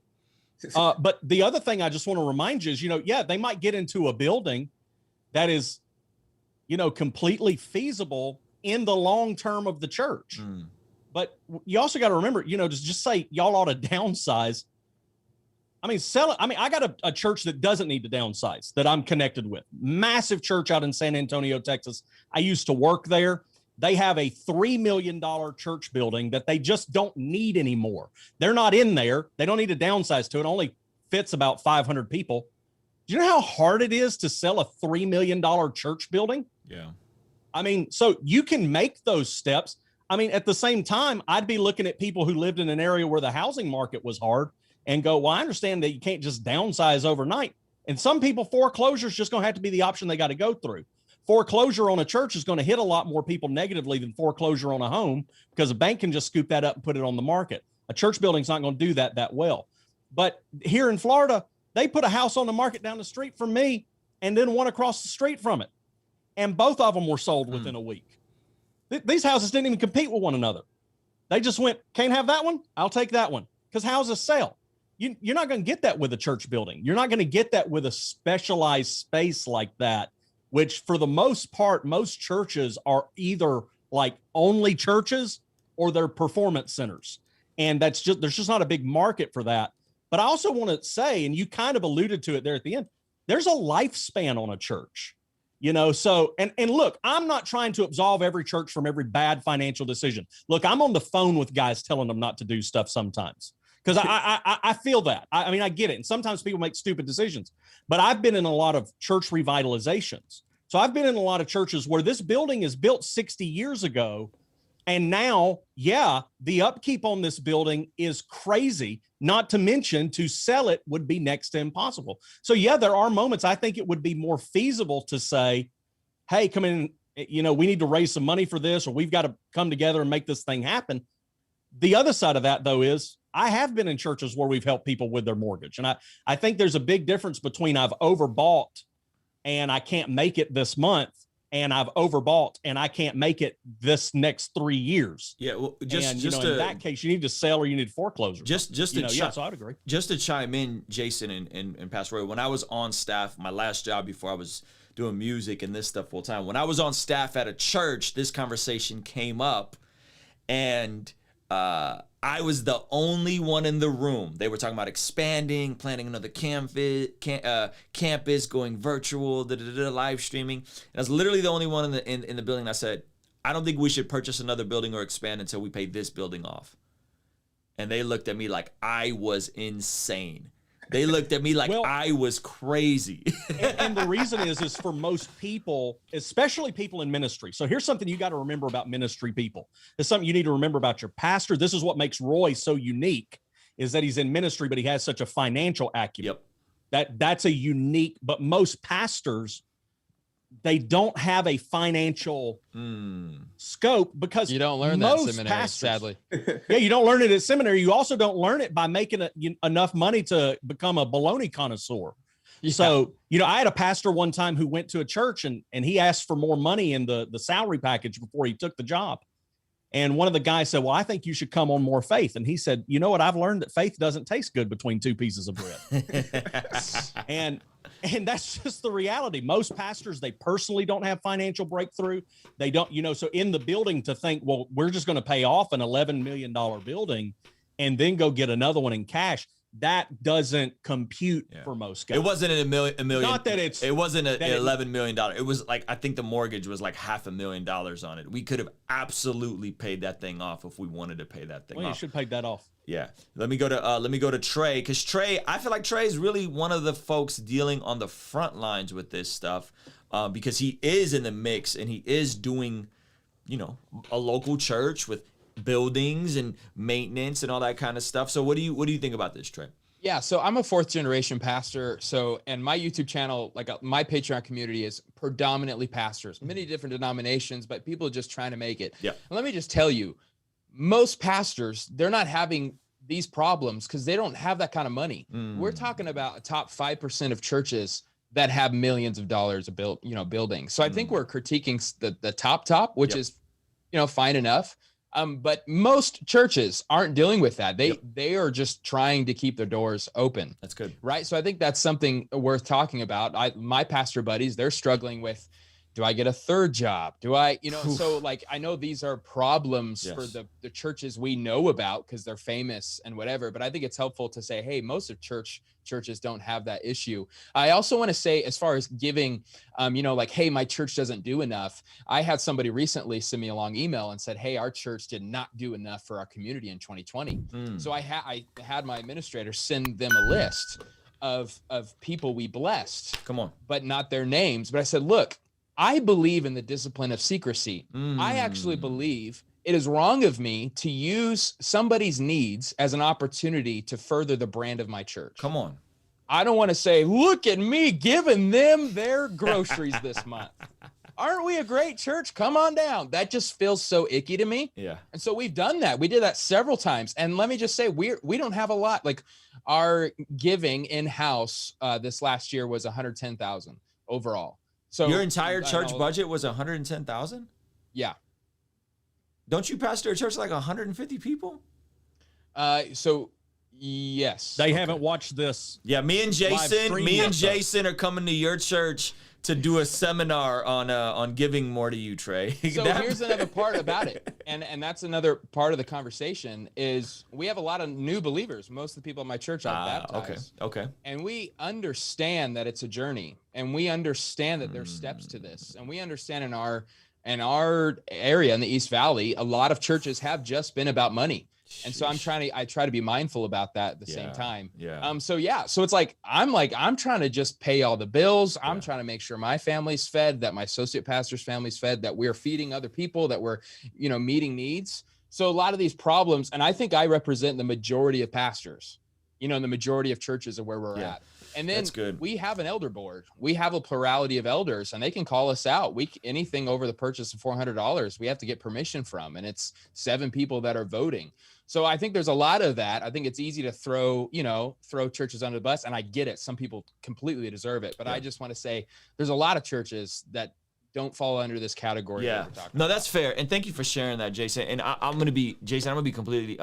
But the other thing I just want to remind you is, they might get into a building that is, completely feasible in the long term of the church. But you also got to remember, just say y'all ought to downsize. I mean, sell it. I mean, I got a church that doesn't need to downsize that I'm connected with. Massive church out in San Antonio, Texas. I used to work there. They have a $3 million church building that they just don't need anymore. They're not in there. They don't need to downsize to it. It only fits about 500 people. Do you know how hard it is to sell a $3 million church building? Yeah. I mean, so you can make those steps. I mean, at the same time, I'd be looking at people who lived in an area where the housing market was hard and go, well, I understand that you can't just downsize overnight. And some people, foreclosure is just going to have to be the option they got to go through. Foreclosure on a church is going to hit a lot more people negatively than foreclosure on a home, because a bank can just scoop that up and put it on the market. A church building's not going to do that well. But here in Florida, they put a house on the market down the street from me and then one across the street from it. And both of them were sold within a week. These houses didn't even compete with one another. They just went, can't have that one? I'll take that one, because houses sell. You're not going to get that with a church building. You're not going to get that with a specialized space like that, which for the most part, most churches are either like only churches or they're performance centers. And there's just not a big market for that. But I also want to say, and you kind of alluded to it there at the end, there's a lifespan on a church, so, and look, I'm not trying to absolve every church from every bad financial decision. Look, I'm on the phone with guys telling them not to do stuff sometimes, because I feel that. I mean, I get it. And sometimes people make stupid decisions, but I've been in a lot of church revitalizations. So I've been in a lot of churches where this building is built 60 years ago. And now, the upkeep on this building is crazy, not to mention to sell it would be next to impossible. So there are moments I think it would be more feasible to say, hey, come in, we need to raise some money for this, or we've got to come together and make this thing happen. The other side of that, though, is I have been in churches where we've helped people with their mortgage. And I think there's a big difference between I've overbought and I can't make it this month, and I've overbought and I can't make it this next 3 years. Yeah, well, In that case, you need to sell or you need to foreclose. So I'd agree. Just to chime in, Jason and Pastor Roy, when I was on staff, my last job before I was doing music and this stuff full time, when I was on staff at a church, this conversation came up, and I was the only one in the room. They were talking about expanding, planning another campus, going virtual, live streaming. And I was literally the only one in the building. I said, I don't think we should purchase another building or expand until we pay this building off. And they looked at me like I was insane. They looked at me like I was crazy. and the reason is for most people, especially people in ministry. So here's something you got to remember about ministry people. It's something you need to remember about your pastor. This is what makes Roy so unique, is that he's in ministry, but he has such a financial acumen. Yep. That's a unique, but most pastors, they don't have a financial scope, because you don't learn that in seminary, sadly. Yeah, you don't learn it at seminary. You also don't learn it by making enough money to become a bologna connoisseur. Yeah. So, I had a pastor one time who went to a church and he asked for more money in the salary package before he took the job. And one of the guys said, well, I think you should come on more faith. And he said, you know what? I've learned that faith doesn't taste good between two pieces of bread. And that's just the reality. Most pastors, they personally don't have financial breakthrough. They don't, so in the building to think, well, we're just going to pay off an $11 million building and then go get another one in cash. That doesn't compute for most guys. It wasn't a million. Not that it wasn't $11 million. It was like, I think the mortgage was like $500,000 on it. We could have absolutely paid that thing off if we wanted to pay that thing off. You should pay that off. Yeah. Let me go to Trey, because Trey, I feel like Trey is really one of the folks dealing on the front lines with this stuff, because he is in the mix and he is doing, a local church with buildings and maintenance and all that kind of stuff. So what do you think about this, Trey? Yeah, so I'm a 4th generation pastor. So, and my YouTube channel, like my Patreon community, is predominantly pastors, many different denominations, but people just trying to make it. Yeah. And let me just tell you, most pastors, they're not having these problems because they don't have that kind of money. We're talking about a top 5% of churches that have millions of dollars of buildings. So I think we're critiquing the top, which is, fine enough. But most churches aren't dealing with that. They are just trying to keep their doors open. That's good. Right. So I think that's something worth talking about. My pastor buddies, they're struggling with, do I get a third job? Do I, so like, I know these are problems for the churches we know about because they're famous and whatever, but I think it's helpful to say, hey, most of churches don't have that issue. I also want to say, as far as giving, like, hey, my church doesn't do enough. I had somebody recently send me a long email and said, hey, our church did not do enough for our community in 2020. So I had my administrator send them a list of people we blessed. Come on. But not their names. But I said, look, I believe in the discipline of secrecy. I actually believe it is wrong of me to use somebody's needs as an opportunity to further the brand of my church. Come on. I don't want to say, look at me giving them their groceries this month. Aren't we a great church? Come on down. That just feels so icky to me. Yeah. And so we've done that. We did that several times. And let me just say, we don't have a lot. Like, our giving in-house this last year was $110,000 overall. So your entire church budget was $110,000? Yeah. Don't you pastor a church like 150 people? So yes. They haven't watched this. Yeah, me and Jason are coming to your church to do a seminar on giving more to you, Trey. So here's another part about it. And that's another part of the conversation is we have a lot of new believers. Most of the people in my church are baptized. Okay. And we understand that it's a journey, and we understand that there's steps to this. And we understand in our area in the East Valley, a lot of churches have just been about money. And so I try to be mindful about that at the same time. Yeah. So it's like, I'm trying to just pay all the bills. I'm trying to make sure my family's fed, that my associate pastor's family's fed, that we're feeding other people, that we're, meeting needs. So a lot of these problems, and I think I represent the majority of pastors, the majority of churches are where we're at. And then we have an elder board. We have a plurality of elders, and they can call us out. Anything over the purchase of $400, we have to get permission from, and it's 7 people that are voting. So I think there's a lot of that. I think it's easy to throw churches under the bus, and I get it. Some people completely deserve it, but I just want to say there's a lot of churches that don't fall under this category. Yeah, that we're talking no, about. that's fair, and thank you for sharing that, Jason. And I'm gonna be completely,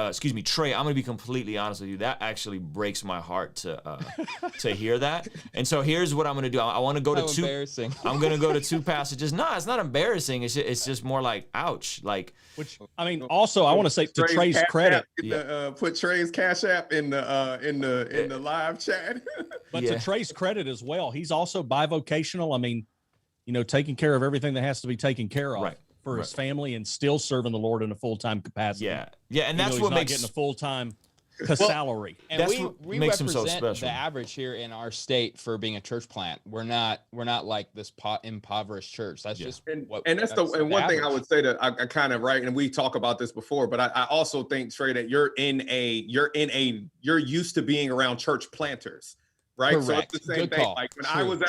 Trey, I'm gonna be completely honest with you. That actually breaks my heart to hear that. And so here's what I'm gonna do. I want to go to two. Embarrassing. I'm gonna go to two passages. No, it's not embarrassing. It's just more like, ouch. Like, Which, I mean, also I want to say to Trey's Cash credit, App put Trey's Cash App in the live chat. but Yeah. to Trey's credit as well, he's also bivocational. I mean, you know, taking care of everything that has to be taken care of Right. for his family and still serving the Lord in a full-time capacity. yeah, and Even that's though he's what not makes getting a full-time salary. And That's we, what we makes him represent so special. the average here in our state for being a church plant. We're not like this impoverished church. That's just And what. that's the one thing I would say that I kind of right, and we talk about this before, but I also think, Trey, that you're used to being around church planters. Right. Correct. So it's the same Good thing. call. Like when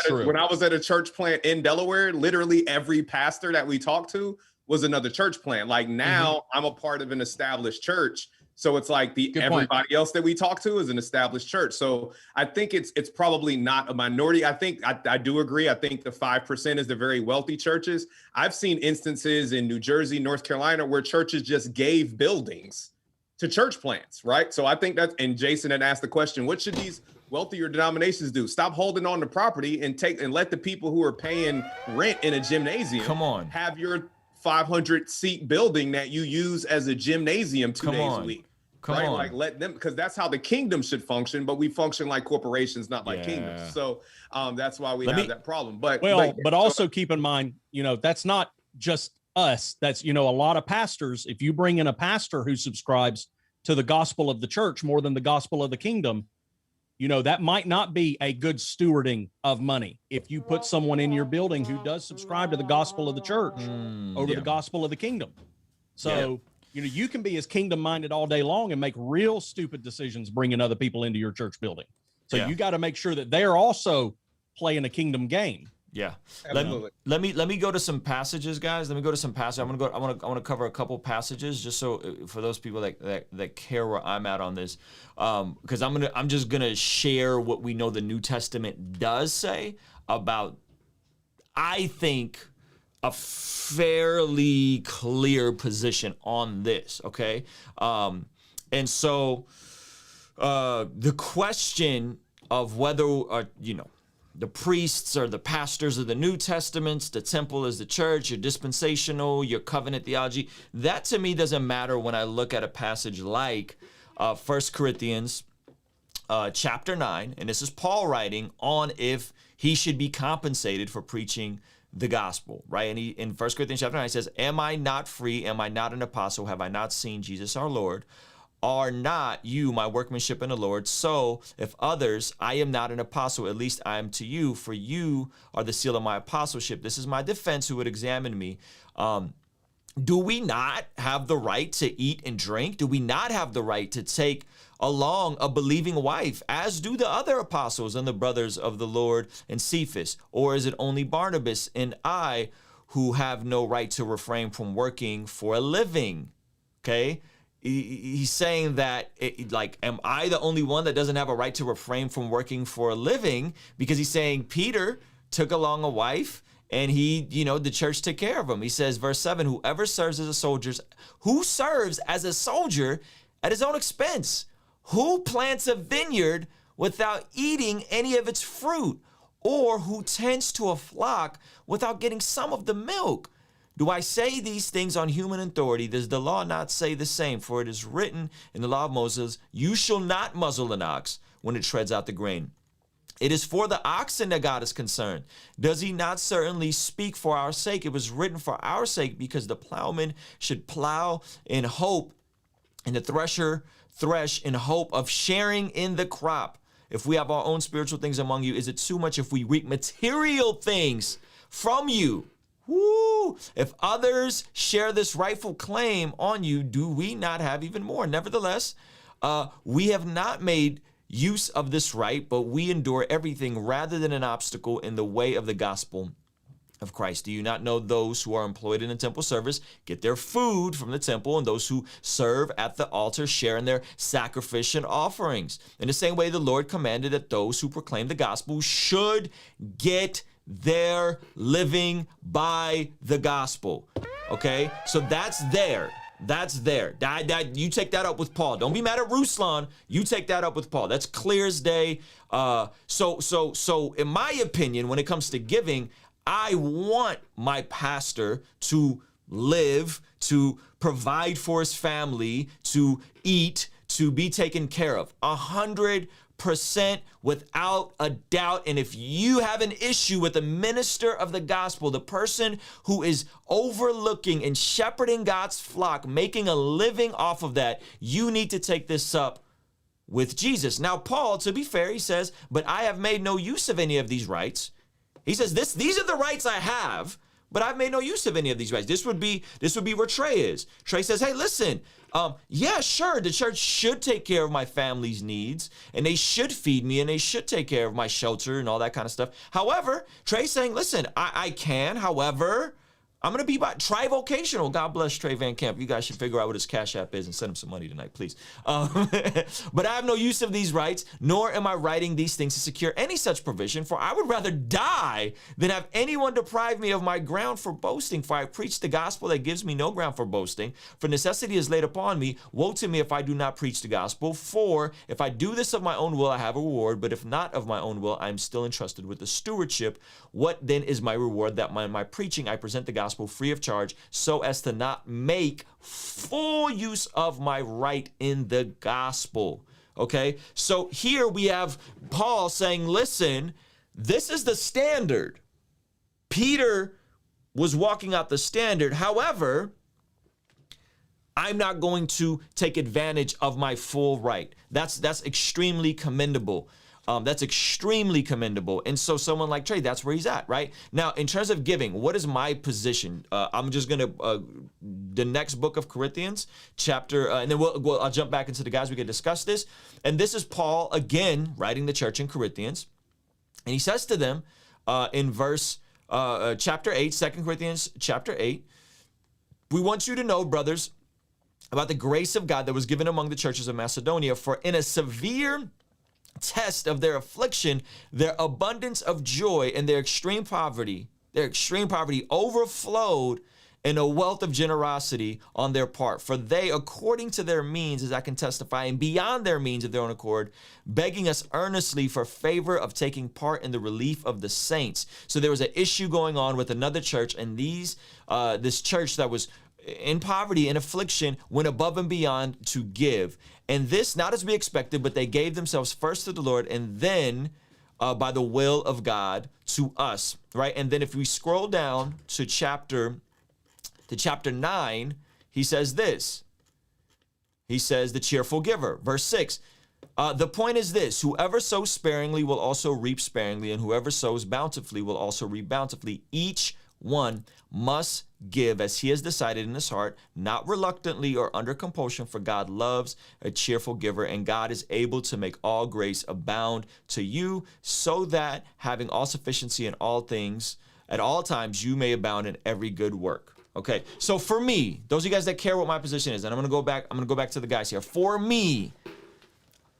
True. I was at a church plant in Delaware, literally every pastor that we talked to was another church plant. Like now I'm a part of an established church. So it's like everybody else that we talk to is an established church. So I think it's probably not a minority. I think I do agree. I think the 5% is the very wealthy churches. I've seen instances in New Jersey, North Carolina, where churches just gave buildings to church plants, right? So I think that's, and Jason had asked the question, what should these wealthier denominations do? Stop holding on to property and let the people who are paying rent in a gymnasium have your 500 seat building that you use as a gymnasium 2 days a week. Like let them, because that's how the kingdom should function, but we function like corporations, not like kingdoms. So that's why we have that problem. But also keep in mind, you know, that's not just us. That's, you know, a lot of pastors. If you bring in a pastor who subscribes to the gospel of the church more than the gospel of the kingdom, you know, that might not be a good stewarding of money. If you put someone in your building who does subscribe to the gospel of the church over the gospel of the kingdom. So, you know, you can be as kingdom minded all day long and make real stupid decisions bringing other people into your church building. So you got to make sure that they're also playing a kingdom game. Yeah. Absolutely. Let me go to some passages, guys. Let me go to some passages. I want to cover a couple passages just so for those people that care where I'm at on this. Because I'm just gonna share what we know the New Testament does say about, I think, a fairly clear position on this, okay? And so the question of whether, you know, the priests are the pastors of the New Testaments, the temple is the church, your dispensational, your covenant theology, that to me doesn't matter when I look at a passage like 1 Corinthians chapter 9, and this is Paul writing on if he should be compensated for preaching the gospel, right? And he, in 1 Corinthians chapter 9, he says, am I not free? Am I not an apostle? Have I not seen Jesus our Lord? Are not you my workmanship in the Lord? So if others, I am not an apostle, at least I am to you, for you are the seal of my apostleship. This is my defense who would examine me. Do we not have the right to eat and drink? Do we not have the right to take along a believing wife, as do the other apostles and the brothers of the Lord and Cephas? Or is it only Barnabas and I who have no right to refrain from working for a living? Okay? He's saying that, am I the only one that doesn't have a right to refrain from working for a living? Because he's saying Peter took along a wife and he, you know, the church took care of him. He says, verse 7, who serves as a soldier at his own expense? Who plants a vineyard without eating any of its fruit? Or who tends to a flock without getting some of the milk? Do I say these things on human authority? Does the law not say the same? For it is written in the law of Moses, you shall not muzzle an ox when it treads out the grain. It is for the oxen that God is concerned. Does he not certainly speak for our sake? It was written for our sake, because the plowman should plow in hope, and the thresher thresh in hope of sharing in the crop. If we have our own spiritual things among you, is it too much if we reap material things from you? Woo! If others share this rightful claim on you, do we not have even more? Nevertheless, we have not made use of this right, but we endure everything rather than an obstacle in the way of the gospel of Christ. Do you not know those who are employed in the temple service get their food from the temple, and those who serve at the altar share in their sacrificial offerings? In the same way, the Lord commanded that those who proclaim the gospel should get they're living by the gospel. Okay, so that's there. That's there. You take that up with Paul. Don't be mad at Ruslan. You take that up with Paul. That's clear as day. So in my opinion, when it comes to giving, I want my pastor to live, to provide for his family, to eat, to be taken care of. 100% without a doubt. And if you have an issue with the minister of the gospel, the person who is overlooking and shepherding God's flock, making a living off of that, you need to take this up with Jesus. Now, Paul, to be fair, he says, but I have made no use of any of these rights. He says, these are the rights I have, but I've made no use of any of these rights. This would be where Trey is. Trey says, hey, listen, yeah, sure, the church should take care of my family's needs, and they should feed me, and they should take care of my shelter and all that kind of stuff. However, Trey's saying, listen, I can, however, I'm going to be tri-vocational. God bless Trey Van Camp. You guys should figure out what his Cash App is and send him some money tonight, please. But I have no use of these rights, nor am I writing these things to secure any such provision, for I would rather die than have anyone deprive me of my ground for boasting. For I preach the gospel that gives me no ground for boasting. For necessity is laid upon me. Woe to me if I do not preach the gospel. For if I do this of my own will, I have a reward. But if not of my own will, I am still entrusted with the stewardship. What then is my reward? That my preaching, I present the gospel free of charge, so as to not make full use of my right in the gospel. Okay, so here we have Paul saying, listen, this is the standard. Peter was walking out the standard. However, I'm not going to take advantage of my full right. That's extremely commendable. That's extremely commendable. And so someone like Trey, that's where he's at, right? Now, in terms of giving, what is my position? I'm just going to, the next book of Corinthians, chapter, and then I'll jump back into the guys, we can discuss this. And this is Paul, again, writing the church in Corinthians. And he says to them in verse, chapter 8, 2 Corinthians chapter 8, we want you to know, brothers, about the grace of God that was given among the churches of Macedonia, for in a severe test of their affliction, their abundance of joy and their extreme poverty overflowed in a wealth of generosity on their part. For they, according to their means, as I can testify, and beyond their means of their own accord, begging us earnestly for favor of taking part in the relief of the saints. So there was an issue going on with another church, and this church that was in poverty and affliction went above and beyond to give. And this, not as we expected, but they gave themselves first to the Lord and then by the will of God to us, right? And then if we scroll down to chapter 9, he says this. He says, the cheerful giver. Verse 6, the point is this: whoever sows sparingly will also reap sparingly, and whoever sows bountifully will also reap bountifully. Each one must give as he has decided in his heart, not reluctantly or under compulsion, for God loves a cheerful giver, and God is able to make all grace abound to you, so that having all sufficiency in all things at all times, you may abound in every good work. Okay, so for me, those of you guys that care what my position is, and I'm gonna go back to the guys here. For me,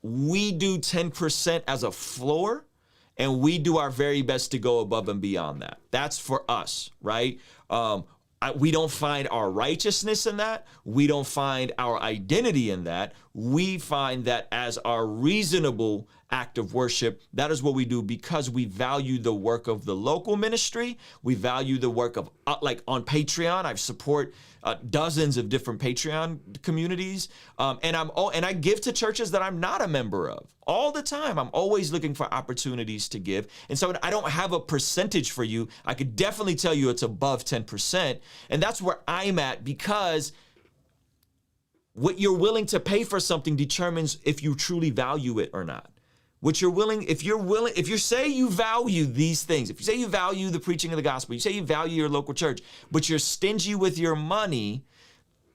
we do 10% as a floor, and we do our very best to go above and beyond that. That's for us, right? We don't find our righteousness in that. We don't find our identity in that. We find that as our reasonable act of worship. That is what we do because we value the work of the local ministry. We value the work of, like on Patreon, I support dozens of different Patreon communities. And I give to churches that I'm not a member of all the time. I'm always looking for opportunities to give. And so I don't have a percentage for you. I could definitely tell you it's above 10%. And that's where I'm at, because what you're willing to pay for something determines if you truly value it or not. What you're willing, if you say you value these things, if you say you value the preaching of the gospel, you say you value your local church, but you're stingy with your money,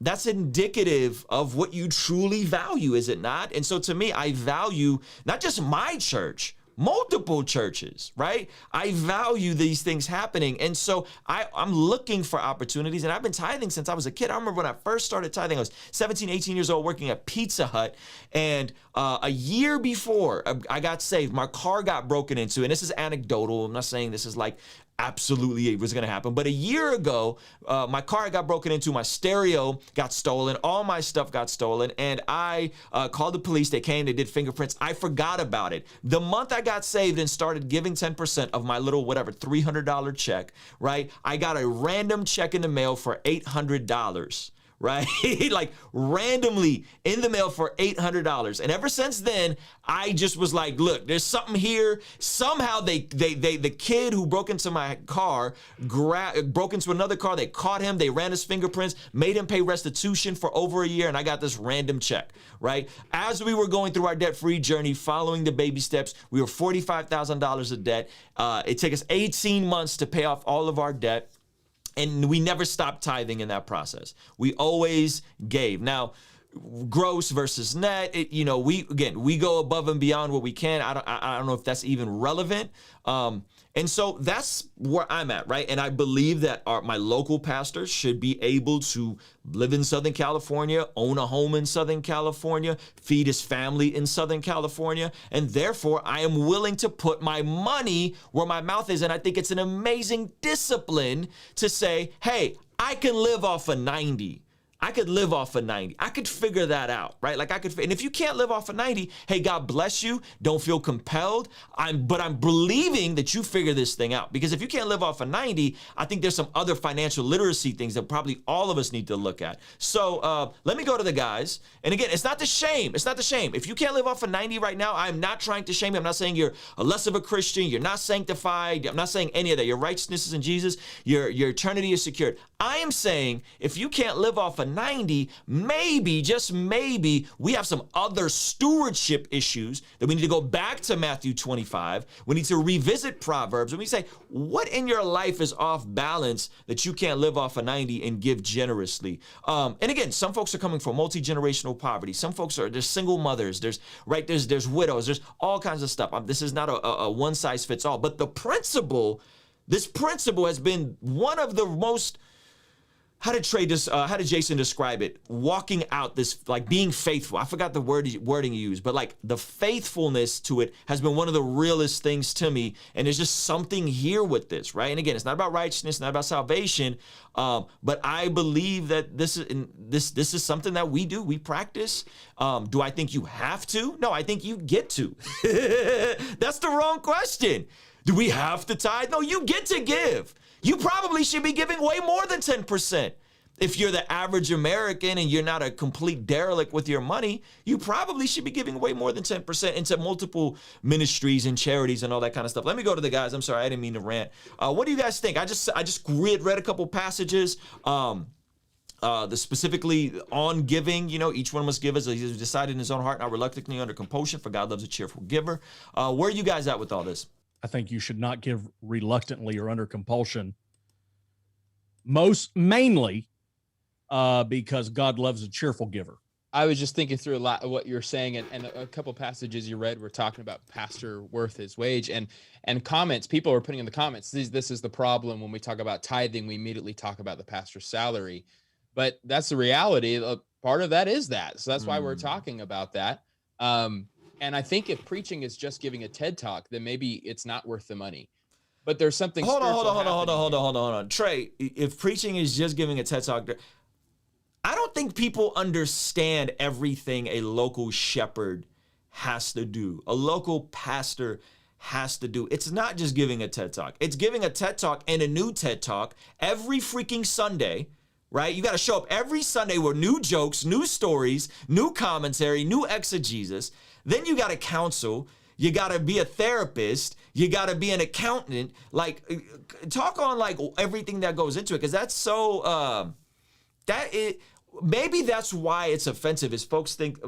that's indicative of what you truly value, is it not? And so to me, I value not just my church, multiple churches, right? I value these things happening. And so I'm looking for opportunities, and I've been tithing since I was a kid. I remember when I first started tithing, I was 17, 18 years old working at Pizza Hut. And a year before I got saved, my car got broken into. And this is anecdotal. I'm not saying this is like absolutely it was going to happen. But a year ago, my car got broken into, my stereo got stolen, all my stuff got stolen, and I called the police. They came, they did fingerprints. I forgot about it. The month I got saved and started giving 10% of my little, whatever, $300 check, right? I got a random check in the mail for $800. Right? Like randomly in the mail for $800. And ever since then, I just was like, look, there's something here. Somehow the kid who broke into my car, broke into another car. They caught him. They ran his fingerprints, made him pay restitution for over a year. And I got this random check, right? As we were going through our debt-free journey, following the baby steps, we were $45,000 of debt. It took us 18 months to pay off all of our debt. And we never stopped tithing in that process. We always gave. Now, gross versus net, we go above and beyond what we can. I don't know if that's even relevant. And so that's where I'm at, right? And I believe that my local pastors should be able to live in Southern California, own a home in Southern California, feed his family in Southern California. And therefore, I am willing to put my money where my mouth is. And I think it's an amazing discipline to say, hey, I can live off of 90. I could live off of 90. I could figure that out, right? Like and if you can't live off of 90, hey, God bless you. Don't feel compelled. But I'm believing that you figure this thing out, because if you can't live off of 90, I think there's some other financial literacy things that probably all of us need to look at. So let me go to the guys. And again, it's not the shame. It's not the shame. If you can't live off of 90 right now, I'm not trying to shame you. I'm not saying you're less of a Christian. You're not sanctified. I'm not saying any of that. Your righteousness is in Jesus. Your eternity is secured. I am saying if you can't live off of 90, maybe, just maybe, we have some other stewardship issues that we need to go back to Matthew 25. We need to revisit Proverbs. And we say, what in your life is off balance that you can't live off of 90 and give generously? And again, some folks are coming from multi-generational poverty. Some folks there's single mothers, there's widows, there's all kinds of stuff. This is not a one size fits all, but this principle has been one of the most, how did Jason describe it? Walking out this, like being faithful. I forgot the wording you used, but like the faithfulness to it has been one of the realest things to me. And there's just something here with this, right? And again, it's not about righteousness, not about salvation, but I believe that this is something that we do, we practice. Do I think you have to? No, I think you get to. That's the wrong question. Do we have to tithe? No, you get to give. You probably should be giving way more than 10%. If you're the average American and you're not a complete derelict with your money, you probably should be giving way more than 10% into multiple ministries and charities and all that kind of stuff. Let me go to the guys. I'm sorry, I didn't mean to rant. What do you guys think? I just read a couple passages. Specifically on giving, each one must give as he has decided in his own heart, not reluctantly under compulsion, for God loves a cheerful giver. Where are you guys at with all this? I think you should not give reluctantly or under compulsion. Mainly because God loves a cheerful giver. I was just thinking through a lot of what you're saying, and a couple passages you read were talking about pastor worth his wage, and comments. People are putting in the comments, this is the problem when we talk about tithing, we immediately talk about the pastor's salary, but that's the reality. Part of that is that, so that's why we're talking about that. And I think if preaching is just giving a TED talk, then maybe it's not worth the money. But there's something. Hold on. Trey, if preaching is just giving a TED talk, I don't think people understand everything a local shepherd has to do. A local pastor has to do. It's not just giving a TED talk. It's giving a TED talk and a new TED talk every freaking Sunday. Right? You got to show up every Sunday with new jokes, new stories, new commentary, new exegesis. Then you got to counsel. You got to be a therapist. You got to be an accountant. Like, talk on like everything that goes into it, because that's so. Maybe that's why it's offensive. Is folks think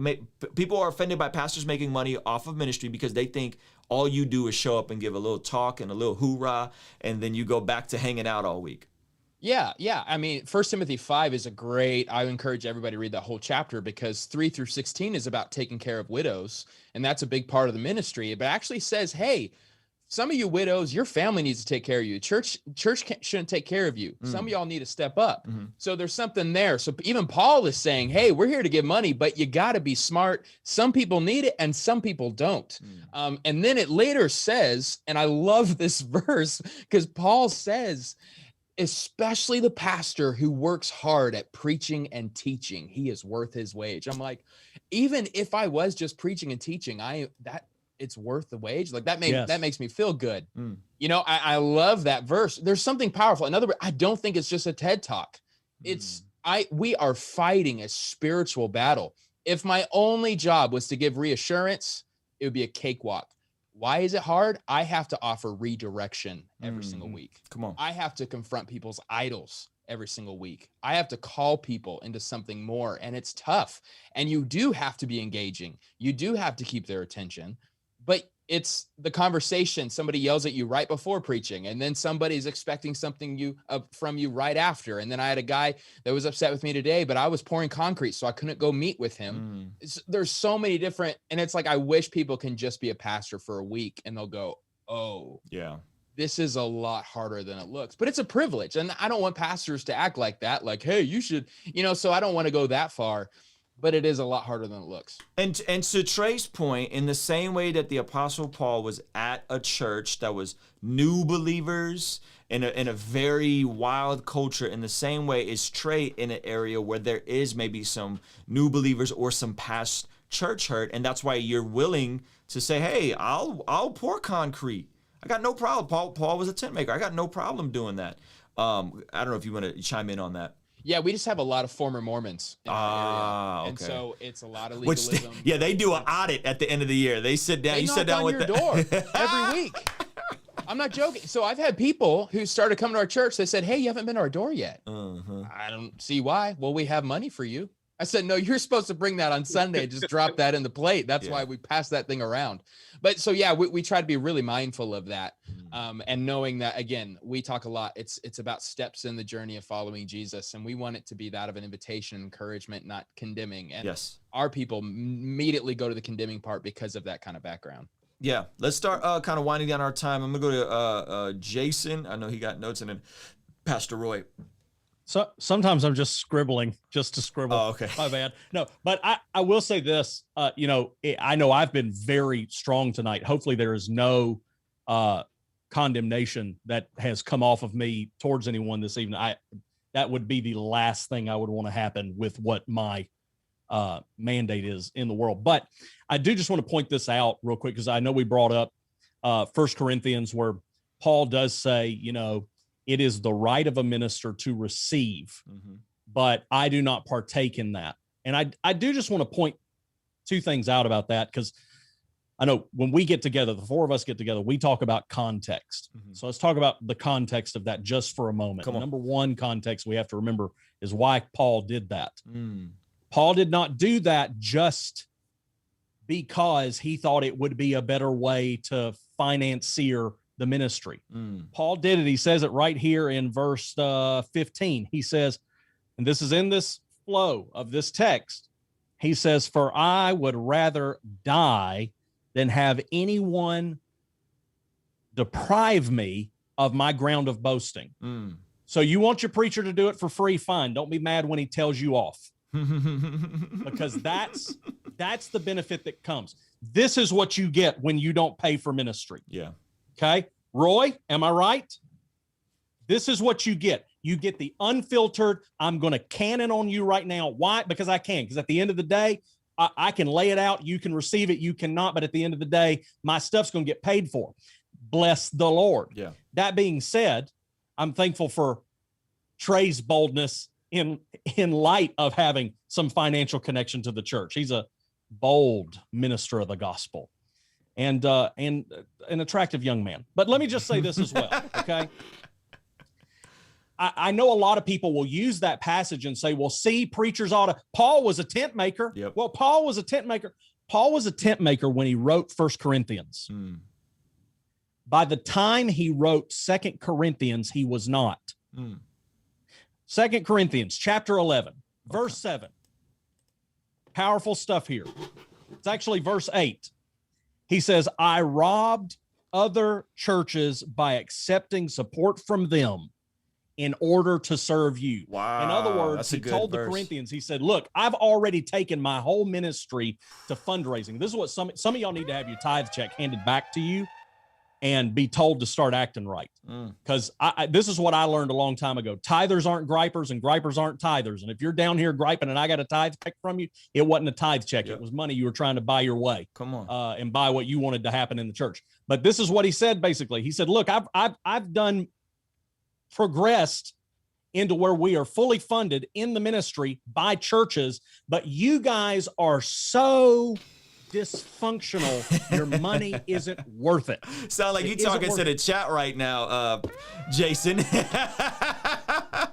people are offended by pastors making money off of ministry because they think all you do is show up and give a little talk and a little hoorah, and then you go back to hanging out all week. Yeah, yeah. I mean, 1 Timothy 5 is a great, I encourage everybody to read that whole chapter, because 3 through 16 is about taking care of widows. And that's a big part of the ministry. But actually says, hey, some of you widows, your family needs to take care of you. Church shouldn't take care of you. Some of y'all need to step up. So there's something there. So even Paul is saying, hey, we're here to give money, but you got to be smart. Some people need it and some people don't. And then it later says, and I love this verse, because Paul says, especially the pastor who works hard at preaching and teaching, he is worth his wage. I'm like, even if I was just preaching and teaching, it's worth the wage. Like that makes me feel good. You know, I love that verse. There's something powerful. In other words, I don't think it's just a TED talk. We are fighting a spiritual battle. If my only job was to give reassurance, it would be a cakewalk. Why is it hard? I have to offer redirection every single week. Come on. I have to confront people's idols every single week. I have to call people into something more, and it's tough. And you do have to be engaging. You do have to keep their attention, but it's the conversation. Somebody yells at you right before preaching, and then somebody's expecting something from you right after. And then I had a guy that was upset with me today, but I was pouring concrete, so I couldn't go meet with him. There's so many different, and it's like, I wish people can just be a pastor for a week and they'll go, oh, yeah, this is a lot harder than it looks, but it's a privilege. And I don't want pastors to act like that, like, hey, you should, so I don't want to go that far. But it is a lot harder than it looks. And to Trey's point, in the same way that the Apostle Paul was at a church that was new believers in a very wild culture, in the same way is Trey in an area where there is maybe some new believers or some past church hurt, and that's why you're willing to say, hey, I'll pour concrete. I got no problem. Paul was a tent maker. I got no problem doing that. I don't know if you want to chime in on that. Yeah, we just have a lot of former Mormons in our area. And so it's a lot of legalism. They do an audit at the end of the year. They sit down. You sit down with your door every week. I'm not joking. So I've had people who started coming to our church. They said, hey, you haven't been to our door yet. I don't see why. Well, we have money for you. I said, no, you're supposed to bring that on Sunday. Just drop that in the plate. That's why we pass that thing around. But so, yeah, we try to be really mindful of that. And knowing that, again, we talk a lot. It's about steps in the journey of following Jesus. And we want it to be that of an invitation, encouragement, not condemning. And our people immediately go to the condemning part because of that kind of background. Yeah. Let's start kind of winding down our time. I'm going to go to Jason. I know he got notes, and then Pastor Roy. So sometimes I'm just scribbling just to scribble. Oh, okay. My bad. No, but I will say this, I know I've been very strong tonight. Hopefully there is no condemnation that has come off of me towards anyone this evening. That would be the last thing I would want to happen with what my mandate is in the world. But I do just want to point this out real quick, because I know we brought up 1 Corinthians, where Paul does say, it is the right of a minister to receive, but I do not partake in that. And I do just want to point two things out about that, because I know when we get together, the four of us get together, we talk about context. So let's talk about the context of that just for a moment. Number one context we have to remember is why Paul did that. Paul did not do that just because he thought it would be a better way to financier the ministry. Paul did it. He says it right here in verse 15. He says, and this is in this flow of this text, he says, for I would rather die than have anyone deprive me of my ground of boasting. So you want your preacher to do it for free? Fine. Don't be mad when he tells you off. Because that's the benefit that comes. This is what you get when you don't pay for ministry. Yeah. Okay. Roy, am I right? This is what you get. You get the unfiltered, I'm going to cannon on you right now. Why? Because I can. Because at the end of the day, I can lay it out. You can receive it. You cannot. But at the end of the day, my stuff's going to get paid for. Bless the Lord. Yeah. That being said, I'm thankful for Trey's boldness in light of having some financial connection to the church. He's a bold minister of the gospel. And an attractive young man. But let me just say this as well, okay? I know a lot of people will use that passage and say, well, see, preachers ought to. Paul was a tent maker. Yep. Well, Paul was a tent maker. Paul was a tent maker when he wrote 1 Corinthians. By the time he wrote 2 Corinthians, he was not. 2 Corinthians chapter 11, verse 7. Powerful stuff here. It's actually verse 8. He says, I robbed other churches by accepting support from them in order to serve you. Wow. In other words, he told the Corinthians, he said, look, I've already taken my whole ministry to fundraising. This is what some of y'all need to have your tithe check handed back to you and be told to start acting right. Because this is what I learned a long time ago. Tithers aren't gripers and gripers aren't tithers. And if you're down here griping and I got a tithe check from you, it wasn't a tithe check. Yep. It was money you were trying to buy your way. Come on. And buy what you wanted to happen in the church. But this is what he said, basically. He said, look, I've done progressed into where we are fully funded in the ministry by churches, but you guys are so dysfunctional, your money isn't worth it. Sound like you talking to the chat right now, Jason. I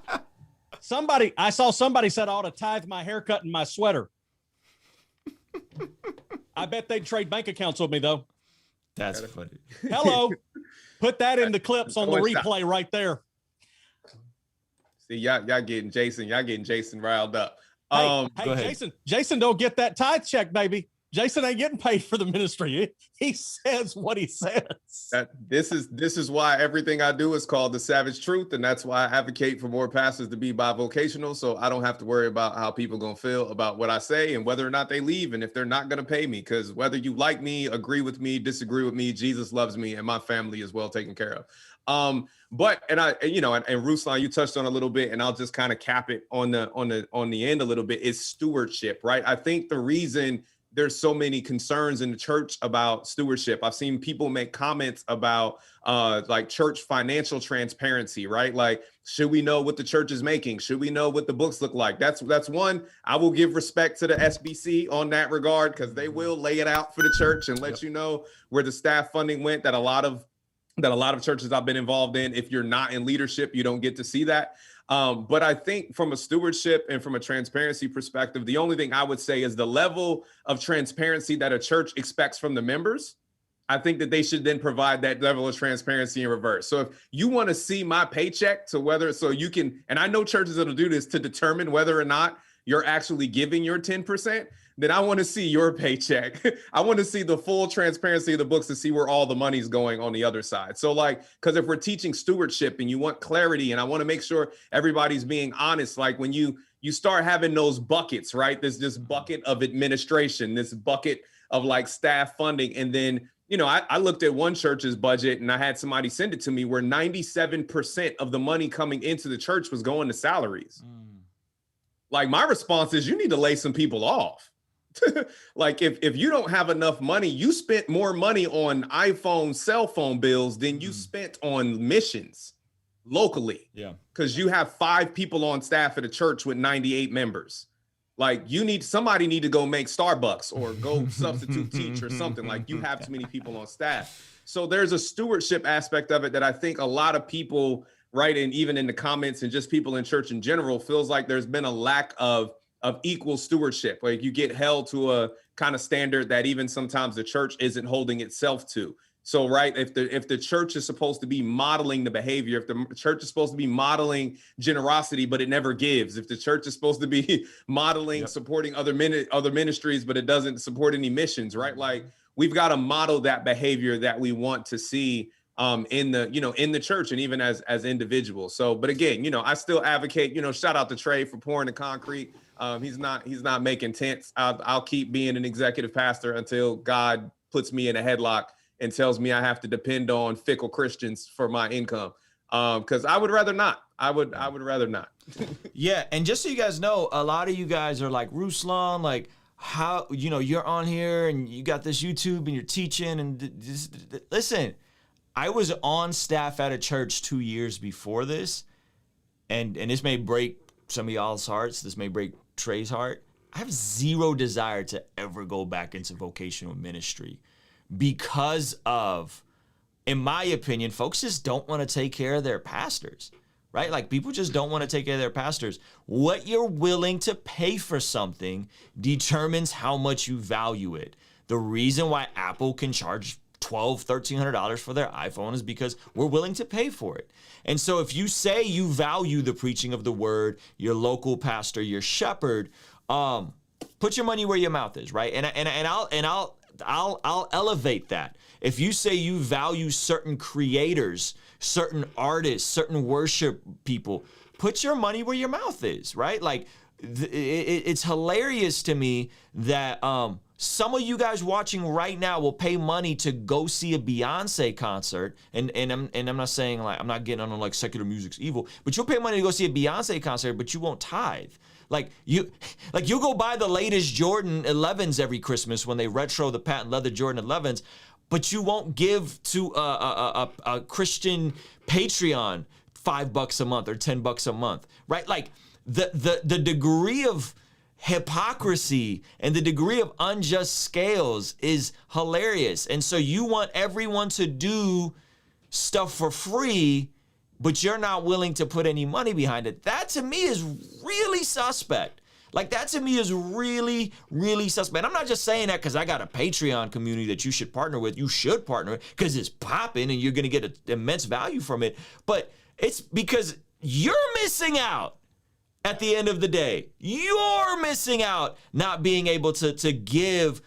saw somebody said I ought to tithe my haircut and my sweater. I bet they'd trade bank accounts with me, though. That's funny. Hello. Put that in the clips on the replay right there. See, y'all getting Jason riled up. Hey, Jason, don't get that tithe check, baby. Jason ain't getting paid for the ministry. He says what he says. This is why everything I do is called the savage truth, and that's why I advocate for more pastors to be bivocational, so I don't have to worry about how people gonna feel about what I say and whether or not they leave and if they're not gonna pay me. Because whether you like me, agree with me, disagree with me, Jesus loves me, and my family is well taken care of. But Ruslan, you touched on a little bit, and I'll just kind of cap it on the end a little bit, is stewardship, right? I think the reason there's so many concerns in the church about stewardship, I've seen people make comments about like church financial transparency, right? Like, should we know what the church is making? Should we know what the books look like? That's one. I will give respect to the SBC on that regard, because they will lay it out for the church and let you know where the staff funding went. That a lot of churches I've been involved in, if you're not in leadership, you don't get to see that. But I think from a stewardship and from a transparency perspective, the only thing I would say is the level of transparency that a church expects from the members. I think that they should then provide that level of transparency in reverse. So if you want to see my paycheck so you can, and I know churches that'll do this to determine whether or not you're actually giving your 10%, then I want to see your paycheck. I want to see the full transparency of the books to see where all the money's going on the other side. So because if we're teaching stewardship and you want clarity, and I want to make sure everybody's being honest, like when you start having those buckets, right? There's this bucket of administration, this bucket of like staff funding. And then, I looked at one church's budget and I had somebody send it to me where 97% of the money coming into the church was going to salaries. Like, my response is, you need to lay some people off. Like, if you don't have enough money, you spent more money on iPhone cell phone bills than you spent on missions locally. Yeah. Because you have 5 people on staff at a church with 98 members. Like, somebody need to go make Starbucks or go substitute teach or something. Like, you have too many people on staff. So there's a stewardship aspect of it that I think a lot of people, right, and even in the comments and just people in church in general, feels like there's been a lack of equal stewardship. Like, you get held to a kind of standard that even sometimes the church isn't holding itself to. So, right, if the church is supposed to be modeling the behavior, if the church is supposed to be modeling generosity, but it never gives, if the church is supposed to be modeling supporting other ministries, but it doesn't support any missions, right? Like, we've got to model that behavior that we want to see in the church and even as individuals. So, but again, I still advocate, shout out to Trey for pouring the concrete. He's not making tents. I'll keep being an executive pastor until God puts me in a headlock and tells me I have to depend on fickle Christians for my income. Because I would rather not. I would rather not. Yeah, and just so you guys know, a lot of you guys are like, Ruslan, like, how, you're on here and you got this YouTube and you're teaching and listen, I was on staff at a church 2 years before this, and this may break some of y'all's hearts. This may break Trey's heart. I have zero desire to ever go back into vocational ministry because of, in my opinion, folks just don't want to take care of their pastors, right? Like, people just don't want to take care of their pastors. What you're willing to pay for something determines how much you value it. The reason why Apple can charge $1,200-$1,300 for their iPhone is because we're willing to pay for it. And so if you say you value the preaching of the word, your local pastor, your shepherd, put your money where your mouth is, right? And I'll elevate that. If you say you value certain creators, certain artists, certain worship people, put your money where your mouth is, right? Like it's hilarious to me that some of you guys watching right now will pay money to go see a Beyonce concert, and I'm not saying, like, I'm not getting on like secular music's evil, but you'll pay money to go see a Beyonce concert, but you won't tithe. Like you'll go buy the latest Jordan 11s every Christmas when they retro the patent leather Jordan 11s, but you won't give to a Christian Patreon $5 a month or $10 a month, right? Like the degree of hypocrisy and the degree of unjust scales is hilarious. And so you want everyone to do stuff for free, but you're not willing to put any money behind it. That to me is really suspect. Like that to me is really, really suspect. I'm not just saying that because I got a Patreon community that you should partner with. You should partner with because it's popping and you're going to get immense value from it. But it's because you're missing out at the end of the day. You're missing out not being able to give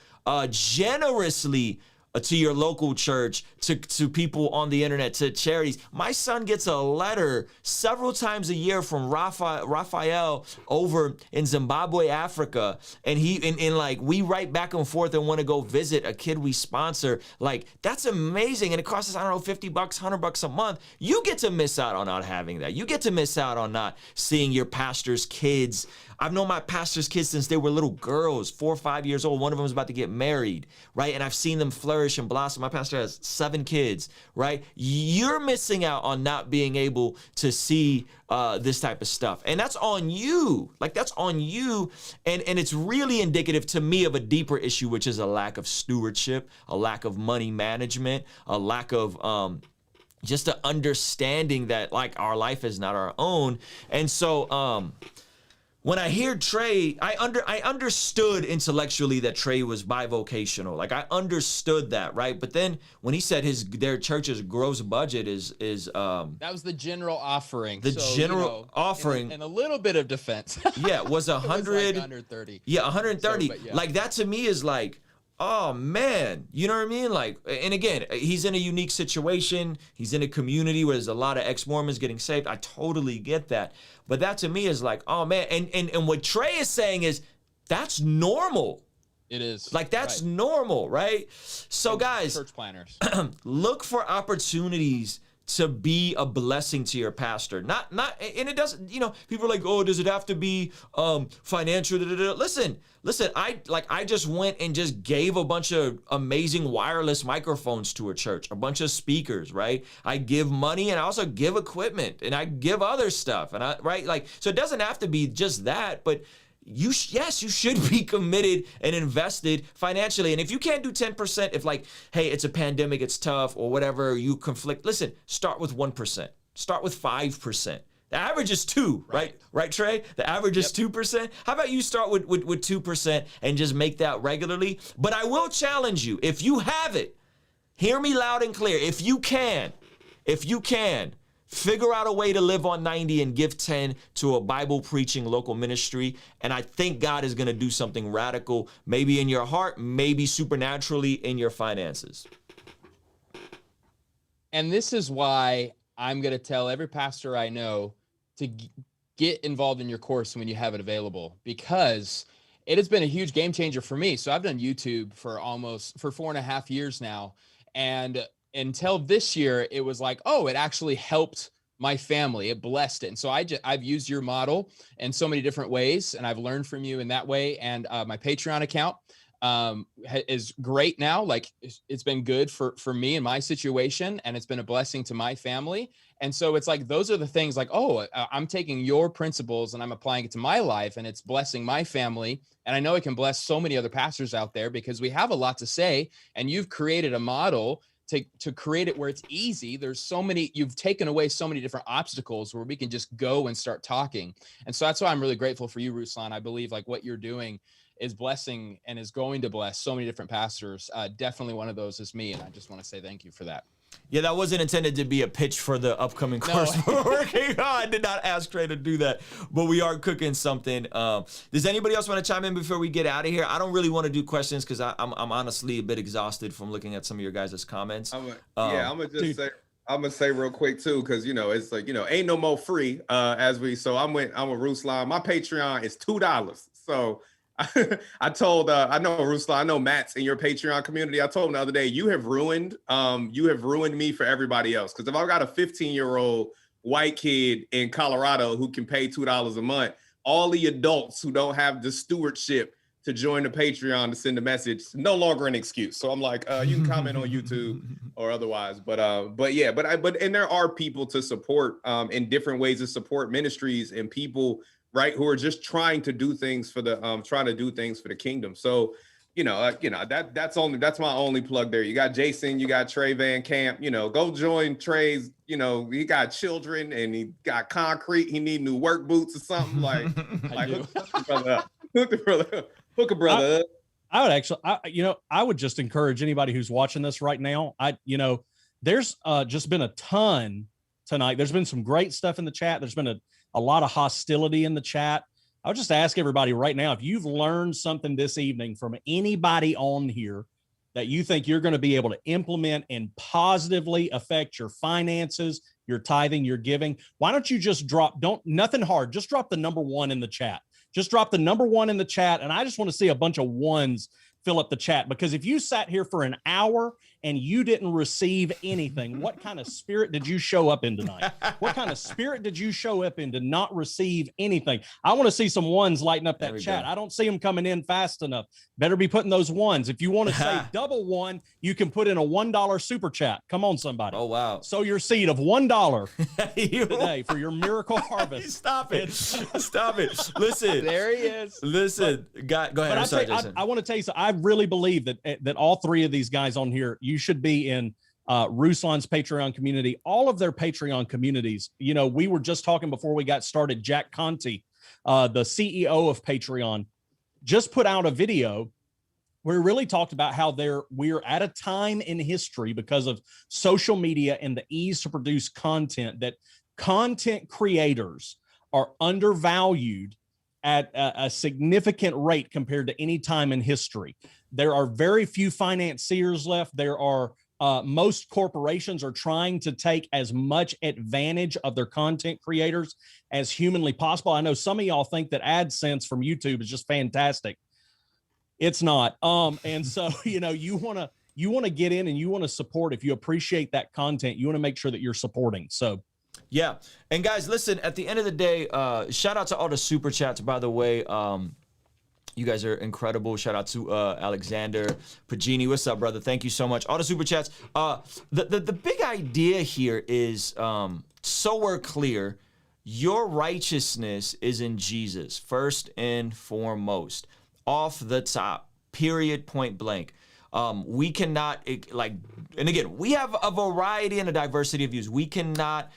generously to your local church, to people on the internet, to charities. My son gets a letter several times a year from Raphael over in Zimbabwe, Africa, and like we write back and forth and want to go visit a kid we sponsor. Like that's amazing, and it costs us, I don't know, $50, $100 a month. You get to miss out on not having that. You get to miss out on not seeing your pastor's kids. I've known my pastor's kids since they were little girls, 4 or 5 years old. One of them is about to get married, right? And I've seen them flourish and blossom. My pastor has 7 kids, right? You're missing out on not being able to see this type of stuff. And that's on you. Like, that's on you. And it's really indicative to me of a deeper issue, which is a lack of stewardship, a lack of money management, a lack of just an understanding that, like, our life is not our own. And so, when I hear Trey, I understood intellectually that Trey was bivocational. Like I understood that, right? But then when he said their church's gross budget is that was the general offering. The general offering and a little bit of defense. Yeah, was 100. Like 130. Yeah, 130. So, yeah. Like that to me is like, oh man, you know what I mean? Like, and again, he's in a unique situation. He's in a community where there's a lot of ex-Mormons getting saved. I totally get that. But that to me is like, oh man. And what Trey is saying is that's normal. It is. Like that's normal, right? So guys, church planners, look for opportunities to be a blessing to your pastor. Not, and it doesn't, you know, people are like, oh, does it have to be financial? Listen, I just went and just gave a bunch of amazing wireless microphones to a church, a bunch of speakers, right? I give money and I also give equipment and I give other stuff. And right? Like, so it doesn't have to be just that, but you should be committed and invested financially. And if you can't do 10%, if like, hey, it's a pandemic, it's tough or whatever, you conflict, listen, start with 1%, start with 5%. The average is 2, right? Right, Trey? The average is 2%. How about you start with 2% and just make that regularly? But I will challenge you, if you have it, hear me loud and clear. If you can, figure out a way to live on 90 and give 10 to a Bible preaching local ministry. And I think God is going to do something radical, maybe in your heart, maybe supernaturally in your finances. And this is why I'm going to tell every pastor I know to get involved in your course when you have it available, because it has been a huge game changer for me. So I've done YouTube for 4.5 years now. And until this year, it was like, oh, it actually helped my family. It blessed it. And so I've used your model in so many different ways, and I've learned from you in that way. And my Patreon account is great now. Like it's been good for me and my situation, and it's been a blessing to my family. And so it's like, those are the things like, oh, I'm taking your principles and I'm applying it to my life, and it's blessing my family. And I know it can bless so many other pastors out there, because we have a lot to say, and you've created a model to create it where it's easy. There's so many, you've taken away so many different obstacles where we can just go and start talking. And so that's why I'm really grateful for you, Ruslan. I believe like what you're doing is blessing and is going to bless so many different pastors. Definitely one of those is me, and I just want to say thank you for that. Yeah, that wasn't intended to be a pitch for the upcoming course we're working on. I did not ask Trey to do that, but we are cooking something. Does anybody else want to chime in before we get out of here? I don't really want to do questions because I'm honestly a bit exhausted from looking at some of your guys' comments. I'm gonna say real quick too, because it's like ain't no more free. I'm with Ruslan. My Patreon is $2. So I told I know Ruslan, I know Matt's in your Patreon community. I told him the other day, you have ruined me for everybody else. Because if I've got a 15-year-old white kid in Colorado who can pay $2 a month, all the adults who don't have the stewardship to join the Patreon to send a message, no longer an excuse. So I'm like, you can comment on YouTube or otherwise, but there are people to support in different ways to support ministries and people, right, who are just trying to do things for the kingdom. So that's my only plug there. You got Jason, you got Trey Van Camp, go join Trey's. He got children and he got concrete. He need new work boots or something like hook a brother up. I would actually, I would just encourage anybody who's watching this right now. There's just been a ton tonight. There's been some great stuff in the chat. There's been a lot of hostility in the chat. I would just ask everybody right now, if you've learned something this evening from anybody on here that you think you're going to be able to implement and positively affect your finances, your tithing, your giving, why don't you just nothing hard, just drop the number 1 in the chat. Just drop the number 1 in the chat. And I just want to see a bunch of ones fill up the chat, because if you sat here for an hour and you didn't receive anything, what kind of spirit did you show up in tonight? What kind of spirit did you show up in to not receive anything? I want to see some ones lighten up that chat. I don't see them coming in fast enough. Better be putting those ones. If you want to say double 1, you can put in a $1 super chat. Come on, somebody. Oh, wow. Sow your seed of $1 today for your miracle harvest. Stop it. Stop it. Listen. There he is. Listen. Go ahead. I'm sorry, Jason. I want to tell you something. I really believe that all 3 of these guys on here, you should be in Ruslan's Patreon community, all of their Patreon communities. We were just talking before we got started, Jack Conte, the CEO of Patreon, just put out a video where he really talked about how we're at a time in history because of social media and the ease to produce content, that content creators are undervalued at a significant rate compared to any time in history. There are very few financiers left. There are most corporations are trying to take as much advantage of their content creators as humanly possible. I know some of y'all think that AdSense from YouTube is just fantastic. It's not. And so, you want to get in and you want to support. If you appreciate that content, you want to make sure that you're supporting. So yeah. And guys, listen, at the end of the day, shout out to all the super chats, by the way. You guys are incredible. Shout out to Alexander Pagini. What's up, brother? Thank you so much. All the super chats. The big idea here is, so we're clear, your righteousness is in Jesus, first and foremost, off the top, period, point blank. We cannot, and again, we have a variety and a diversity of views. We cannot,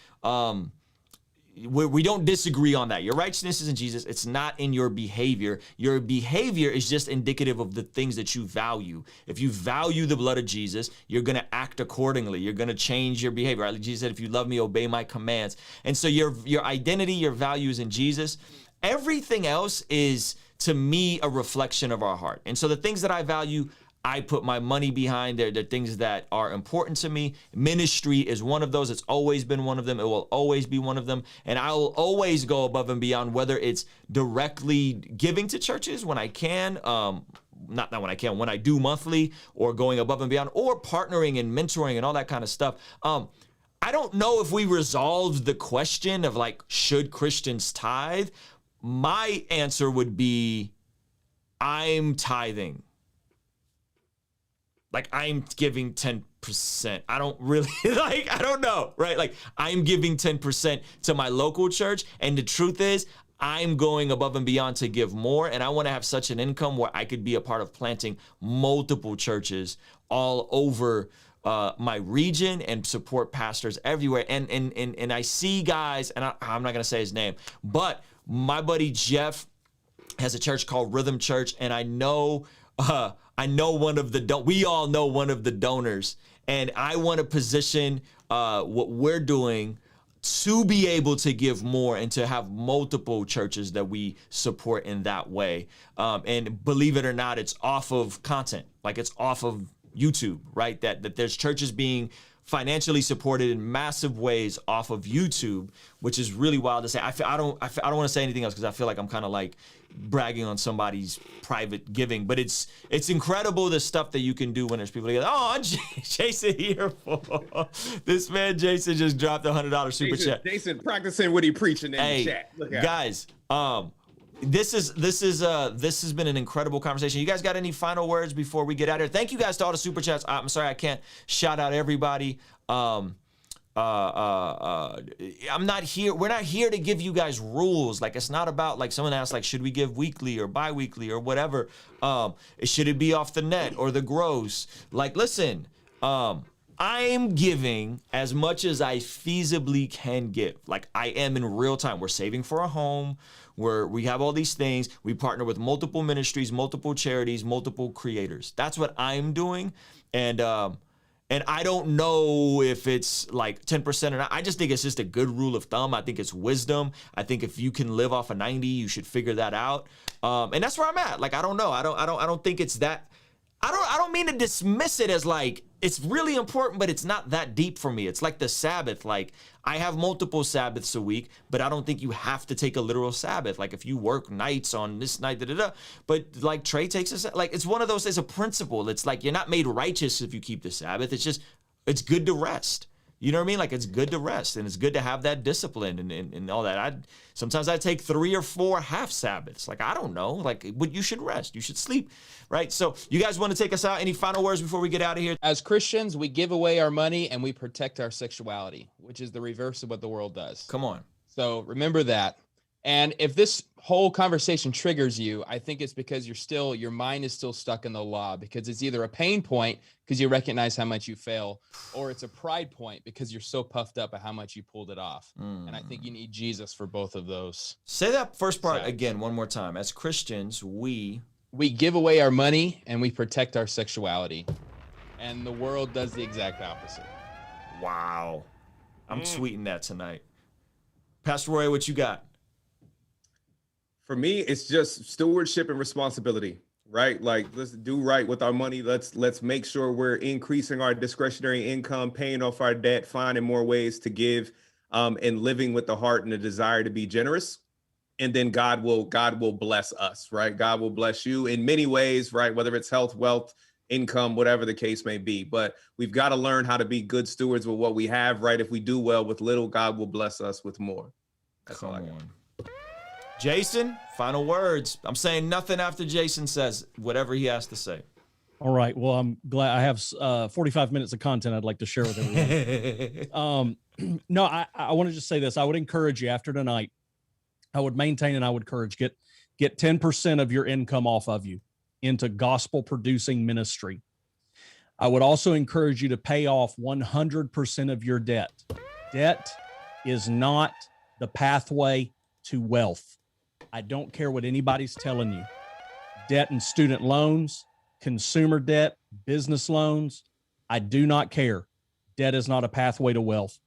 we don't disagree on that. Your righteousness is in Jesus. It's not in your behavior. Your behavior is just indicative of the things that you value. If you value the blood of Jesus, you're going to act accordingly. You're going to change your behavior. Right? Jesus said, if you love me, obey my commands. And so your identity, your value is in Jesus. Everything else is, to me, a reflection of our heart. And so the things that I value, I put my money behind. They're things that are important to me. Ministry is one of those. It's always been one of them. It will always be one of them. And I will always go above and beyond, whether it's directly giving to churches when I can, not when I can, when I do monthly, or going above and beyond, or partnering and mentoring and all that kind of stuff. I don't know if we resolved the question of should Christians tithe? My answer would be, I'm tithing. I'm giving 10%. I don't really, I don't know, right? I'm giving 10% to my local church. And the truth is, I'm going above and beyond to give more. And I want to have such an income where I could be a part of planting multiple churches all over my region and support pastors everywhere. And I see guys, and I'm not going to say his name, but my buddy Jeff has a church called Rhythm Church, and I know one of the we all know one of the donors, and I want to position what we're doing to be able to give more and to have multiple churches that we support in that way. And believe it or not, it's off of content, like it's off of YouTube, right? That there's churches being financially supported in massive ways off of YouTube, which is really wild to say. I don't want to say anything else because I feel like I'm kind of like bragging on somebody's private giving, but it's incredible the stuff that you can do when there's people together. Oh, Jason here for this man. Jason just dropped $100 super chat. Jason practicing what he preaching in the chat. Guys, this has been an incredible conversation. You guys got any final words before we get out of here? Thank you guys to all the super chats. I'm sorry I can't shout out everybody. I'm not here. We're not here to give you guys rules. Like, it's not about, like, someone asked, like, should we give weekly or bi-weekly or whatever? Should it be off the net or the gross? Like, listen, I'm giving as much as I feasibly can give. Like, I am in real time. We're saving for a home. We have all these things. We partner with multiple ministries, multiple charities, multiple creators. That's what I'm doing. And I don't know if it's like 10% or not. I just think it's just a good rule of thumb. I think it's wisdom. I think if you can live off of 90, you should figure that out. And that's where I'm at. Like, I don't know. I don't think it's that. I don't mean to dismiss it as like, it's really important, but it's not that deep for me. It's like the Sabbath. Like, I have multiple Sabbaths a week, but I don't think you have to take a literal Sabbath. Like, if you work nights on this night, but like Trey takes a, like, it's one of those, it's a principle. It's like, you're not made righteous if you keep the Sabbath. It's just, it's good to rest. You know what I mean? Like, it's good to rest, and it's good to have that discipline and all that. Sometimes I take 3 or 4 half Sabbaths. Like, I don't know. Like, but you should rest. You should sleep, right? So you guys want to take us out? Any final words before we get out of here? As Christians, we give away our money and we protect our sexuality, which is the reverse of what the world does. Come on. So remember that. And if this whole conversation triggers you, I think it's because your mind is still stuck in the law, because it's either a pain point because you recognize how much you fail, or it's a pride point because you're so puffed up at how much you pulled it off. And I think you need Jesus for both of those. Say that first part again, one more time. As Christians, we give away our money and we protect our sexuality. And the world does the exact opposite. Wow. I'm tweeting that tonight. Pastor Roy, what you got? For me, it's just stewardship and responsibility, right? Like, let's do right with our money. Let's make sure we're increasing our discretionary income, paying off our debt, finding more ways to give, and living with the heart and the desire to be generous. And then God will bless us, right? God will bless you in many ways, right? Whether it's health, wealth, income, whatever the case may be. But we've got to learn how to be good stewards with what we have, right? If we do well with little, God will bless us with more. That's all I got. Jason, final words. I'm saying nothing after Jason says whatever he has to say. All right. Well, I'm glad I have 45 minutes of content I'd like to share with everyone. No, I want to just say this. I would encourage you after tonight, I would maintain and I would encourage, get 10% of your income off of you into gospel producing ministry. I would also encourage you to pay off 100% of your debt. Debt is not the pathway to wealth. I don't care what anybody's telling you. Debt and student loans, consumer debt, business loans, I do not care. Debt is not a pathway to wealth.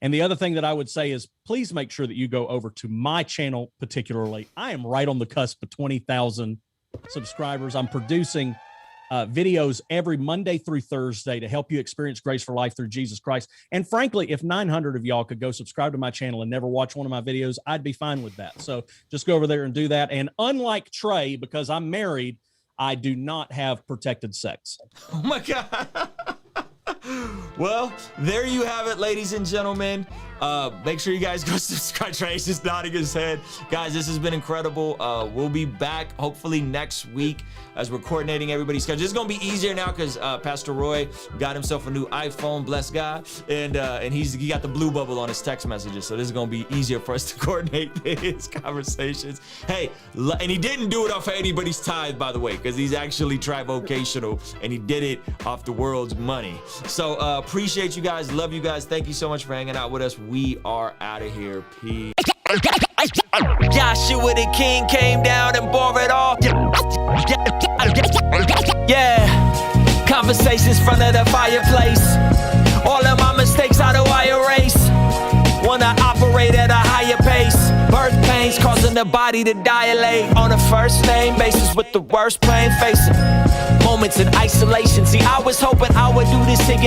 And the other thing that I would say is, please make sure that you go over to my channel particularly. I am right on the cusp of 20,000 subscribers. I'm producing videos every Monday through Thursday to help you experience grace for life through Jesus Christ. And frankly, if 900 of y'all could go subscribe to my channel and never watch one of my videos, I'd be fine with that. So just go over there and do that. And unlike Trey, because I'm married, I do not have protected sex. Oh my God. Well, there you have it, ladies and gentlemen. Make sure you guys go subscribe. Trey's just nodding his head. Guys, this has been incredible. We'll be back hopefully next week as we're coordinating everybody's schedule. It's gonna be easier now because Pastor Roy got himself a new iPhone, bless God, and he got the blue bubble on his text messages. So this is gonna be easier for us to coordinate his conversations. Hey, and he didn't do it off of anybody's tithe, by the way, because he's actually tri-vocational and he did it off the world's money. So appreciate you guys, love you guys. Thank you so much for hanging out with us. We are out of here. Peace. Joshua the king came down and bore it all. Yeah, conversations front of the fireplace. All of my mistakes, how do I erase? Wanna operate at a higher pace. Birth pains causing the body to dilate. On a first name basis with the worst pain facing. Moments in isolation. See, I was hoping I would do this and get